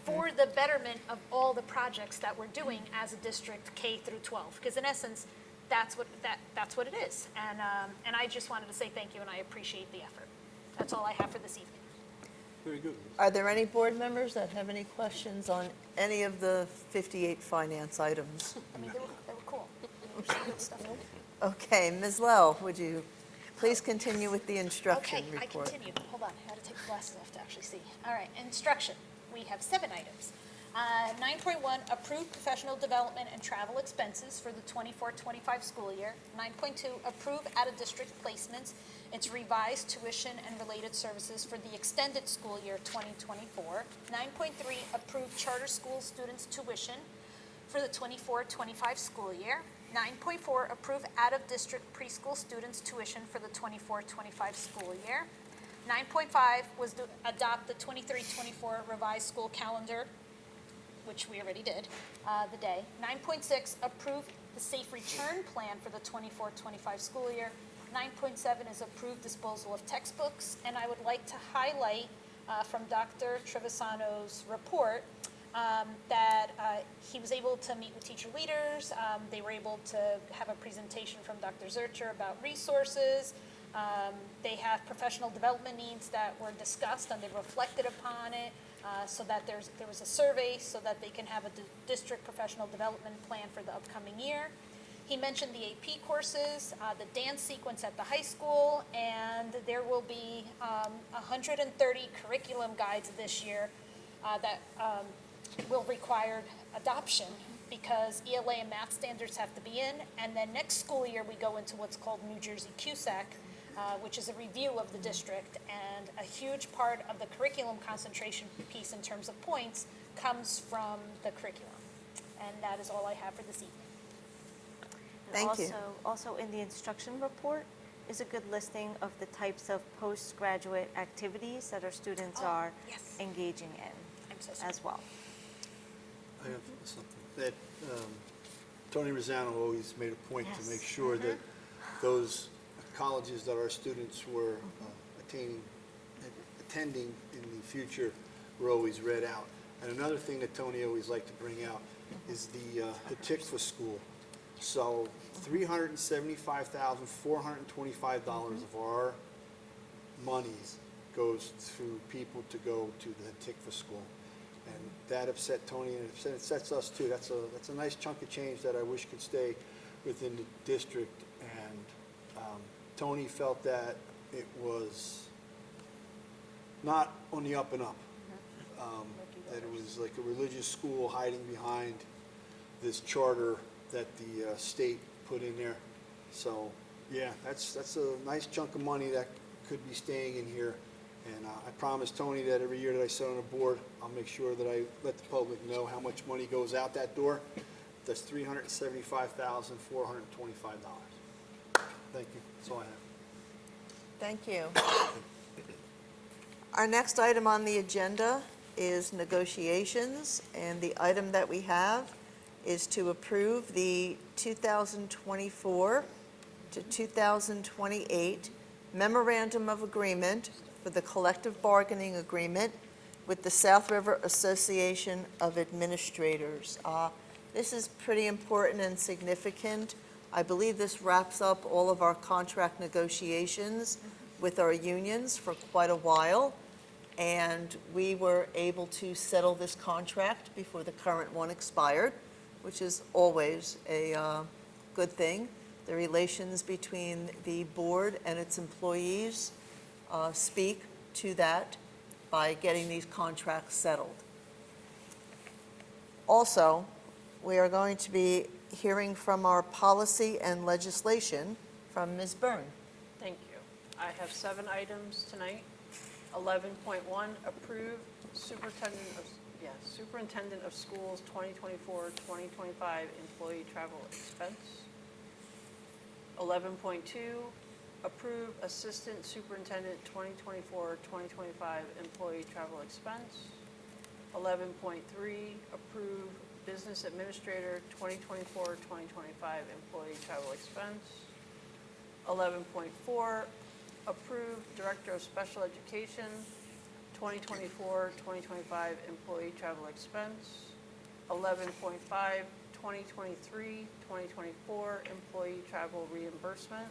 for the betterment of all the projects that we're doing as a district K through 12. Because in essence, that's what it is. And I just wanted to say thank you, and I appreciate the effort. That's all I have for this evening. Very good. Are there any board members that have any questions on any of the 58 finance items? I mean, they were cool. Some good stuff. Okay, Ms. Lowe, would you please continue with the instruction Okay, report? I continue. Hold on, I had to take the glasses off to actually see. All right, instruction. We have 7 items. 9.1, approve professional development and travel expenses for the 24-25 school year. 9.2, approve out-of-district placements. It's revised tuition and related services for the extended school year 2024. 9.3, approve charter school students' tuition for the 24-25 school year. 9.4, approve out-of-district preschool students' tuition for the 24-25 school year. 9.5 was to adopt the 23-24 revised school calendar, which we already did, the day. 9.6, approve the safe return plan for the 24-25 school year. 9.7 is approved disposal of textbooks. And I would like to highlight from Dr. Trevisano's report that he was able to meet with teacher leaders. They were able to have a presentation from Dr. Zurcher about resources. They have professional development needs that were discussed and they reflected upon it. So that there was a survey so that they can have a district professional development plan for the upcoming year. He mentioned the AP courses, the dance sequence at the high school, and there will be 130 curriculum guides this year that will require adoption because ELA and math standards have to be in. And then next school year, we go into what's called New Jersey CUSAC, which is a review of the district, and a huge part of the curriculum concentration piece in terms of points comes from the curriculum. And that is all I have for this evening. Thank you. Also in the instruction report is a good listing of the types of postgraduate activities that our students are engaging in as well. I have something that Tony Rosano always made a point to make sure that those colleges that our students were attending in the future were always read out. And another thing that Tony always liked to bring out is the Tikva School. So $375,425 of our monies goes to people to go to the Tikva School. And that upset Tony, and it upsets us too. That's a nice chunk of change that I wish could stay within the district. And Tony felt that it was not on the up and up. That it was like a religious school hiding behind this charter that the state put in there. So, yeah, that's a nice chunk of money that could be staying in here. And I promise Tony that every year that I sit on a board, I'll make sure that I let the public know how much money goes out that door. That's $375,425. Thank you. That's all I have. Thank you. Our next item on the agenda is negotiations, and the item that we have is to approve the 2024 to 2028 Memorandum of Agreement for the collective bargaining agreement with the South River Association of Administrators. This is pretty important and significant. I believe this wraps up all of our contract negotiations with our unions for quite a while, and we were able to settle this contract before the current one expired, which is always a good thing. The relations between the board and its employees speak to that by getting these contracts settled. Also, we are going to be hearing from our policy and legislation from Ms. Byrne. Thank you. I have 7 items tonight. 11.1, approve Superintendent of Schools 2024-2025 employee travel expense. 11.2, approve Assistant Superintendent 2024-2025 employee travel expense. 11.3, approve Business Administrator 2024-2025 employee travel expense. 11.4, approve Director of Special Education 2024-2025 employee travel expense. 11.5, 2023-2024 employee travel reimbursement.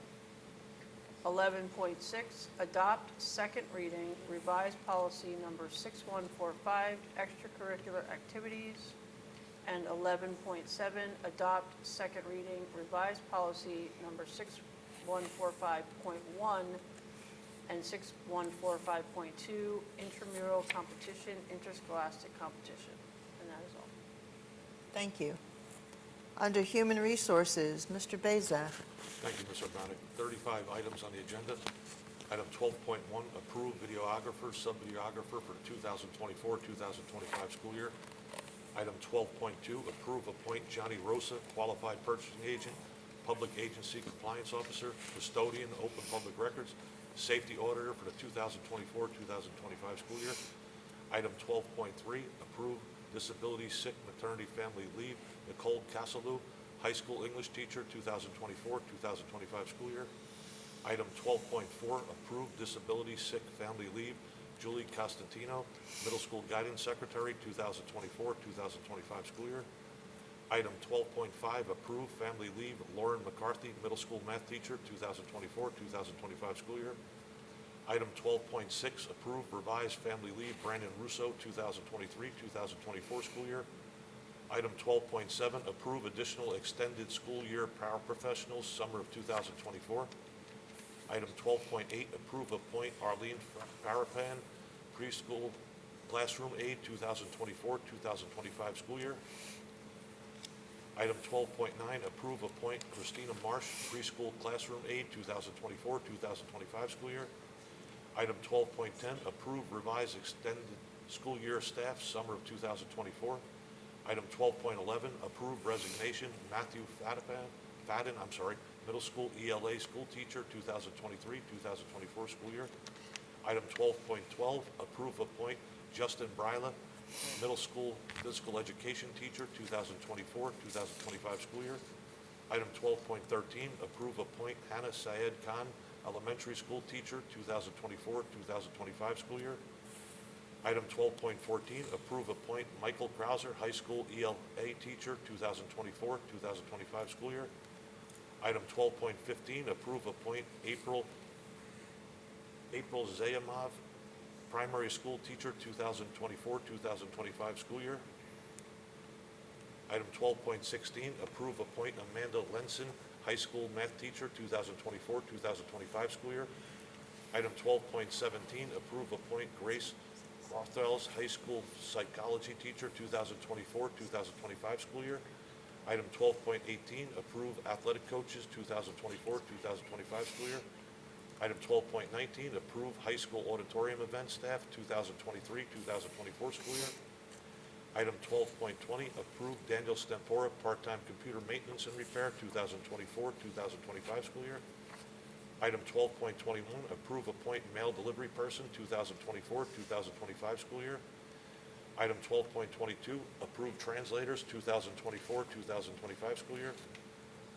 11.6, adopt second reading revised policy number 6145, extracurricular activities. And 11.7, adopt second reading revised policy number 6145.1 and 6145.2, intramural competition, interscholastic competition. And that is all. Thank you. Under Human Resources, Mr. Bezak. Thank you, Ms. O'Brien. 35 items on the agenda. Item 12.1, approve videographer, sub-videographer for the 2024-2025 school year. Item 12.2, approve appoint Johnny Rosa, qualified purchasing agent, public agency compliance officer, custodian, open public records, safety auditor for the 2024-2025 school year. Item 12.3, approve disability, sick, maternity, family leave, Nicole Casalou, high school English teacher, 2024-2025 school year. Item 12.4, approve disability, sick, family leave, Julie Costantino, middle school guidance secretary, 2024-2025 school year. Item 12.5, approve family leave, Lauren McCarthy, middle school math teacher, 2024-2025 school year. Item 12.6, approve revised family leave, Brandon Russo, 2023-2024 school year. Item 12.7, approve additional extended school year paraprofessionals, summer of 2024. Item 12.8, approve appoint Arlene Farapan, preschool classroom aide, 2024-2025 school year. Item 12.9, approve appoint Christina Marsh, preschool classroom aide, 2024-2025 school year. Item 12.10, approve revised extended school year staff, summer of 2024. Item 12.11, approve resignation Matthew Fadden, middle school ELA school teacher, 2023-2024 school year. Item 12.12, approve appoint Justin Bryla, middle school physical education teacher, 2024-2025 school year. Item 12.13, approve appoint Hannah Syed Khan, elementary school teacher, 2024-2025 school year. Item 12.14, approve appoint Michael Krauser, high school ELA teacher, 2024-2025 school year. Item 12.15, approve appoint April Zayamov, primary school teacher, 2024-2025 school year. Item 12.16, approve appoint Amanda Lenson, high school math teacher, 2024-2025 school year. Item 12.17, approve appoint Grace Rothels, high school psychology teacher, 2024-2025 school year. Item 12.18, approve athletic coaches, 2024-2025 school year. Item 12.19, approve high school auditorium event staff, 2023-2024 school year. Item 12.20, approve Daniel Stempora, part-time computer maintenance and repair, 2024-2025 school year. Item 12.21, approve appoint mail delivery person, 2024-2025 school year. Item 12.22, approve translators, 2024-2025 school year.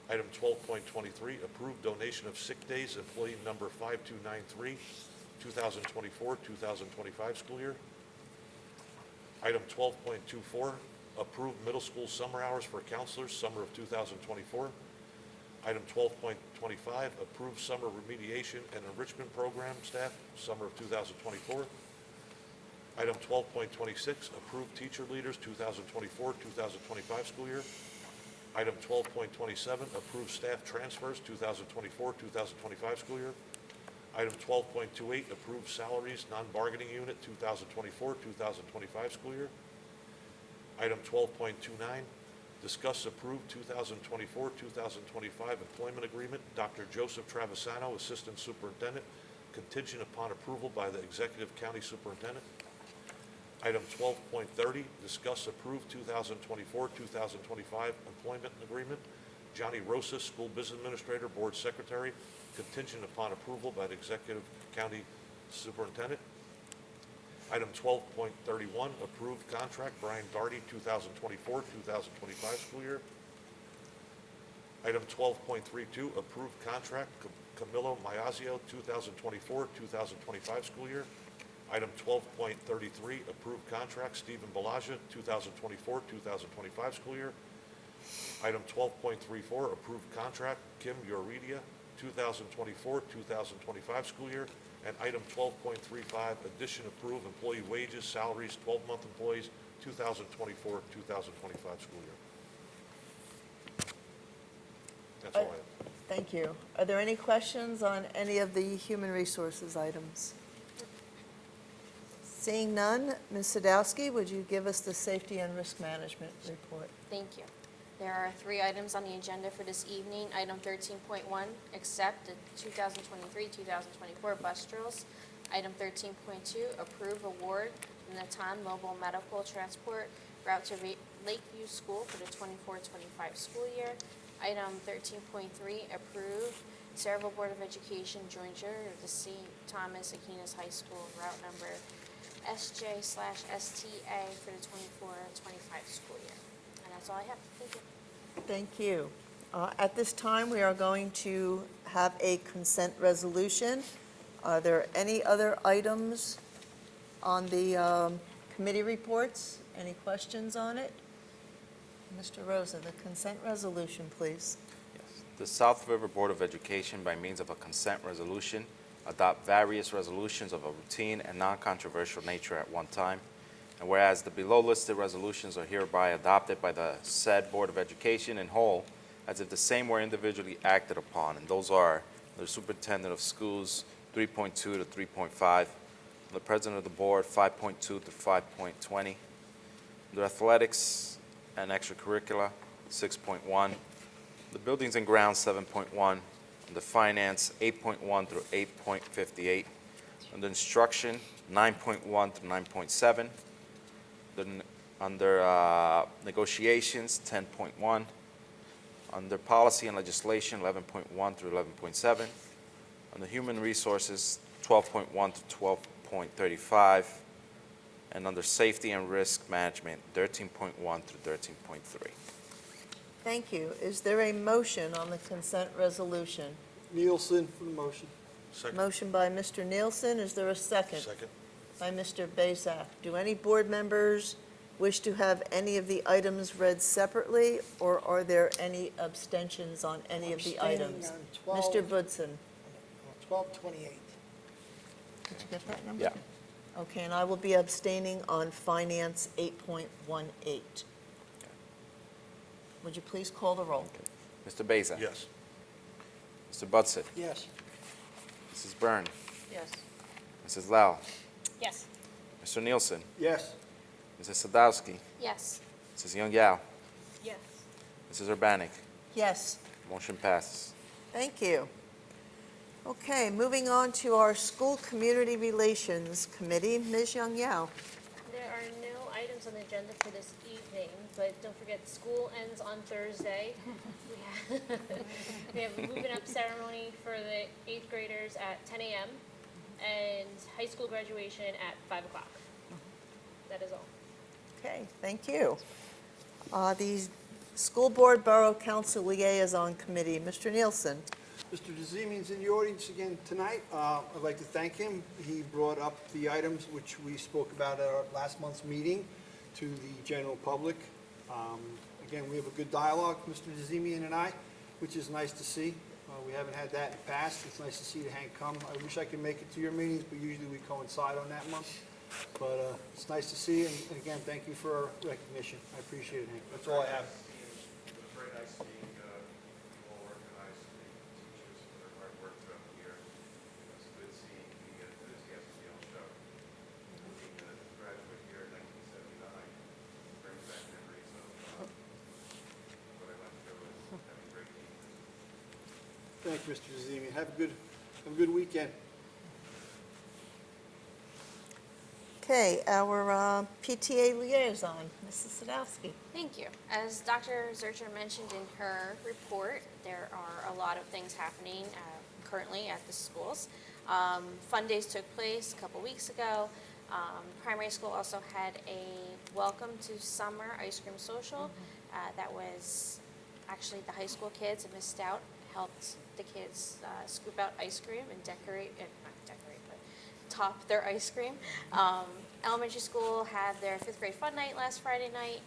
Item 12.23, approve donation of sick days, employee number 5293, 2024-2025 school year. Item 12.24, approve middle school summer hours for counselors, summer of 2024. Item 12.25, approve summer remediation and enrichment program staff, summer of 2024. Item 12.26, approve teacher leaders, 2024-2025 school year. Item 12.27, approve staff transfers, 2024-2025 school year. Item 12.28, approve salaries, non-bargaining unit, 2024-2025 school year. Item 12.29, discuss approve 2024-2025 employment agreement, Dr. Joseph Travisano, Assistant Superintendent, contingent upon approval by the Executive County Superintendent. Item 12.30, discuss approve 2024-2025 employment agreement, Johnny Rosas, School Business Administrator, Board Secretary, contingent upon approval by the Executive County Superintendent. Item 12.31, approved contract, Brian Darty, 2024-2025 school year. Item 12.32, approved contract, Camilo Maazio, 2024-2025 school year. Item 12.33, approved contract, Stephen Balaja, 2024-2025 school year. Item 12.34, approved contract, Kim Uridia, 2024-2025 school year. And item 12.35, addition approved employee wages, salaries, 12-month employees, 2024-2025 school year. That's all I have. Thank you. Are there any questions on any of the human resources items? Seeing none, Ms. Sadowski, would you give us the safety and risk management report? Thank you. There are 3 items on the agenda for this evening. Item 13.1, accept the 2023-2024 bus drills. Item 13.2, approve award from the Natan Mobile Medical Transport route to Lakeview School for the 24-25 school year. Item 13.3, approve Saraville Board of Education jointure of the St. Thomas Aquinas High School route number SJ/STA for the 24-25 school year. And that's all I have. Thank you. Thank you. At this time, we are going to have a consent resolution. Are there any other items on the committee reports? Any questions on it? Mr. Rosa, the consent resolution, please. Yes. The South River Board of Education, by means of a consent resolution, adopt various resolutions of a routine and non-controversial nature at one time. And whereas the below listed resolutions are hereby adopted by the said Board of Education in whole, as if the same were individually acted upon, and those are the Superintendent of Schools 3.2 to 3.5, the President of the Board 5.2 to 5.20, the Athletics and Extracurricular 6.1, the Buildings and Grounds 7.1, the Finance 8.1 through 8.58, and the Instruction 9.1 through 9.7, under Negotiations 10.1, under Policy and Legislation 11.1 through 11.7, under Human Resources 12.1 to 12.35, and under Safety and Risk Management 13.1 through 13.3. Thank you. Is there a motion on the consent resolution? Nielsen for the motion. Second. Motion by Mr. Nielsen. Is there a second? Second. By Mr. Bezak. Do any board members wish to have any of the items read separately, or are there any abstentions on any of the items? On Mr. Budson. 1228. Did you get that number? Yeah. Okay, and I will be abstaining on Finance 8.18. Would you please call the roll? Mr. Beza? Yes. Mr. Butson? Yes. Mrs. Byrne? Yes. Mrs. Lau, Yes. Mr. Nielsen, Yes. Mrs. Sadowski, Yes. Mrs. Young Yao, Yes. Mrs. Urbanic. Yes. Motion passes. Thank you. Okay, moving on to our School Community Relations Committee, Ms. Young Yao. There are no items on the agenda for this evening, but don't forget, school ends on Thursday. We have a moving up ceremony for the 8th graders at 10 a.m. and high school graduation at 5 o'clock. That is all. Okay, thank you. The School Board Borough Council Liaison Committee, Mr. Nielsen. Mr. DeZemian's in the audience again tonight. I'd like to thank him. He brought up the items which we spoke about at our last month's meeting to the general public. Again, we have a good dialogue, Mr. DeZemian and I, which is nice to see. We haven't had that in the past. It's nice to see Hank come. I wish I could make it to your meetings, but usually we coincide on that month. But it's nice to see you, and again, thank you for our recognition. I appreciate it, Hank. That's all I have. It was very nice seeing all organized teachers for their hard work throughout the year. It's good seeing the enthusiasm beyond show. Looking to graduate here in 1979 brings back memories of what I went through and having great teachers. Thank you, Mr. DeZemian. Have a good weekend. Okay, our PTA Liaison, Mrs. Sadowski. Thank you. As Dr. Zurcher mentioned in her report, there are a lot of things happening currently at the schools. Fun days took place a couple weeks ago. Primary school also had a welcome to summer ice cream social. That was actually the high school kids and Miss Stout helped the kids scoop out ice cream and top their ice cream. Elementary school had their 5th grade fun night last Friday night.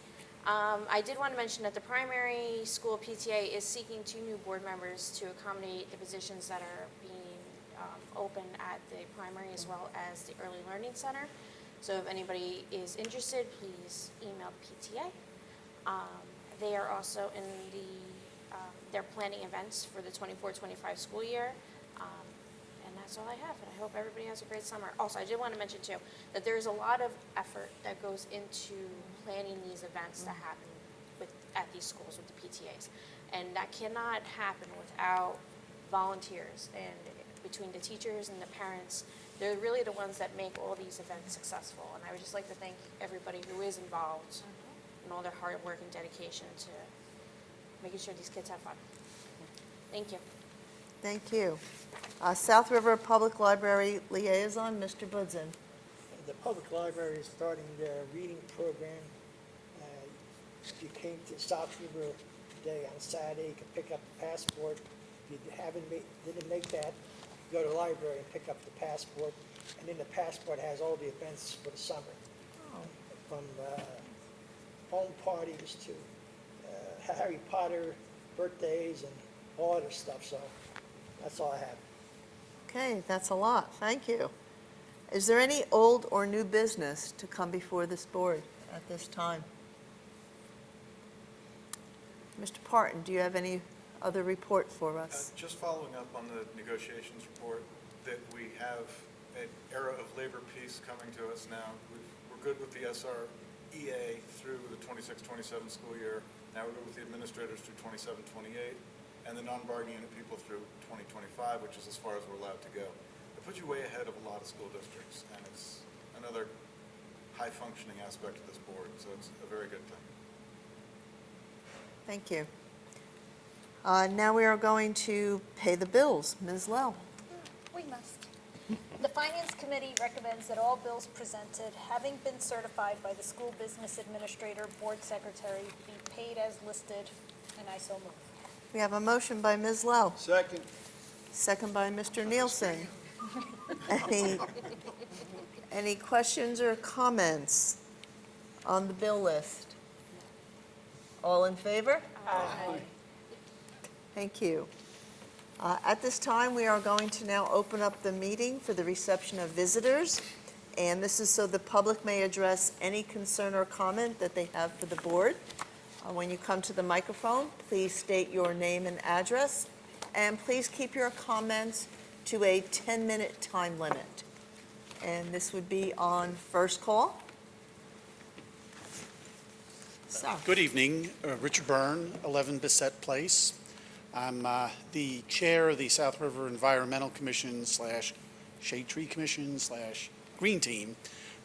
I did want to mention that the primary school PTA is seeking 2 new board members to accommodate the positions that are being open at the primary as well as the early learning center. So if anybody is interested, please email PTA. They are also in they're planning events for the 24-25 school year. And that's all I have, and I hope everybody has a great summer. Also, I did want to mention too, that there's a lot of effort that goes into planning these events that happen at these schools with the PTAs. And that cannot happen without volunteers, and between the teachers and the parents, they're really the ones that make all these events successful. And I would just like to thank everybody who is involved and all their hard work and dedication to making sure these kids have fun. Thank you. Thank you. South River Public Library Liaison, Mr. Budzen. The public library is starting their reading program. If you came to South River today on Saturday, you can pick up the passport. If you didn't make that, go to the library and pick up the passport. And then the passport has all the events for the summer. From home parties to Harry Potter birthdays and all other stuff. So that's all I have. Okay, that's a lot. Thank you. Is there any old or new business to come before this board at this time? Mr. Parton, do you have any other report for us? Just following up on the negotiations report, that we have an era of labor peace coming to us now. We're good with the SREA through the 26-27 school year. Now we're good with the administrators through 27-28, and the non-bargaining unit people through 2025, which is as far as we're allowed to go. It puts you way ahead of a lot of school districts, and it's another high-functioning aspect of this board, so it's a very good thing. Thank you. Now we are going to pay the bills. Ms. Lowe. We must. The Finance Committee recommends that all bills presented, having been certified by the School Business Administrator, Board Secretary, be paid as listed, and I so move. We have a motion by Ms. Lowe. Second. Second by Mr. Nielsen. Any questions or comments on the bill list? All in favor? Aye. Thank you. At this time, we are going to now open up the meeting for the reception of visitors. And this is so the public may address any concern or comment that they have for the board. When you come to the microphone, please state your name and address. And please keep your comments to a 10-minute time limit. And this would be on first call. So, Good evening, Richard Byrne, 11 Bissett Place. I'm the chair of the South River Environmental Commission / Shade Tree Commission / Green Team,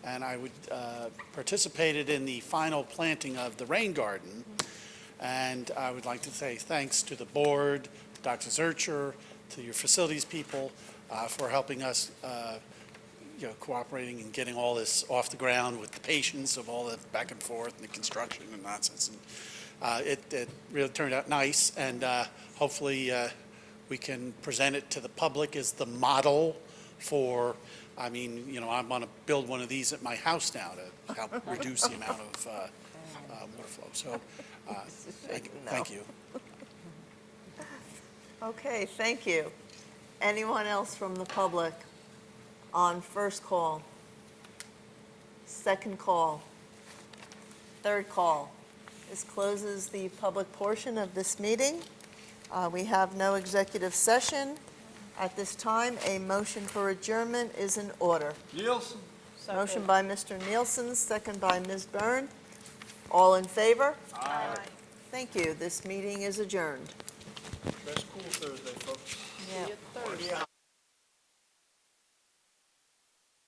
and I participated in the final planting of the rain garden. And I would like to say thanks to the board, Dr. Zurcher, to your facilities people for helping us cooperating and getting all this off the ground with the patience of all the back and forth and the construction and nonsense. And it really turned out nice, and hopefully we can present it to the public as the model for, I want to build one of these at my house now to help reduce the amount of water flow. So thank you. okay, thank you. Anyone else from the public on first call, second call, third call? This closes the public portion of this meeting. We have no executive session. At this time, a motion for adjournment is in order. Nielsen? Motion by Mr. Nielsen, second by Ms. Byrne. All in favor? Aye. Thank you. This meeting is adjourned. Dress cool Thursday, folks. Yeah.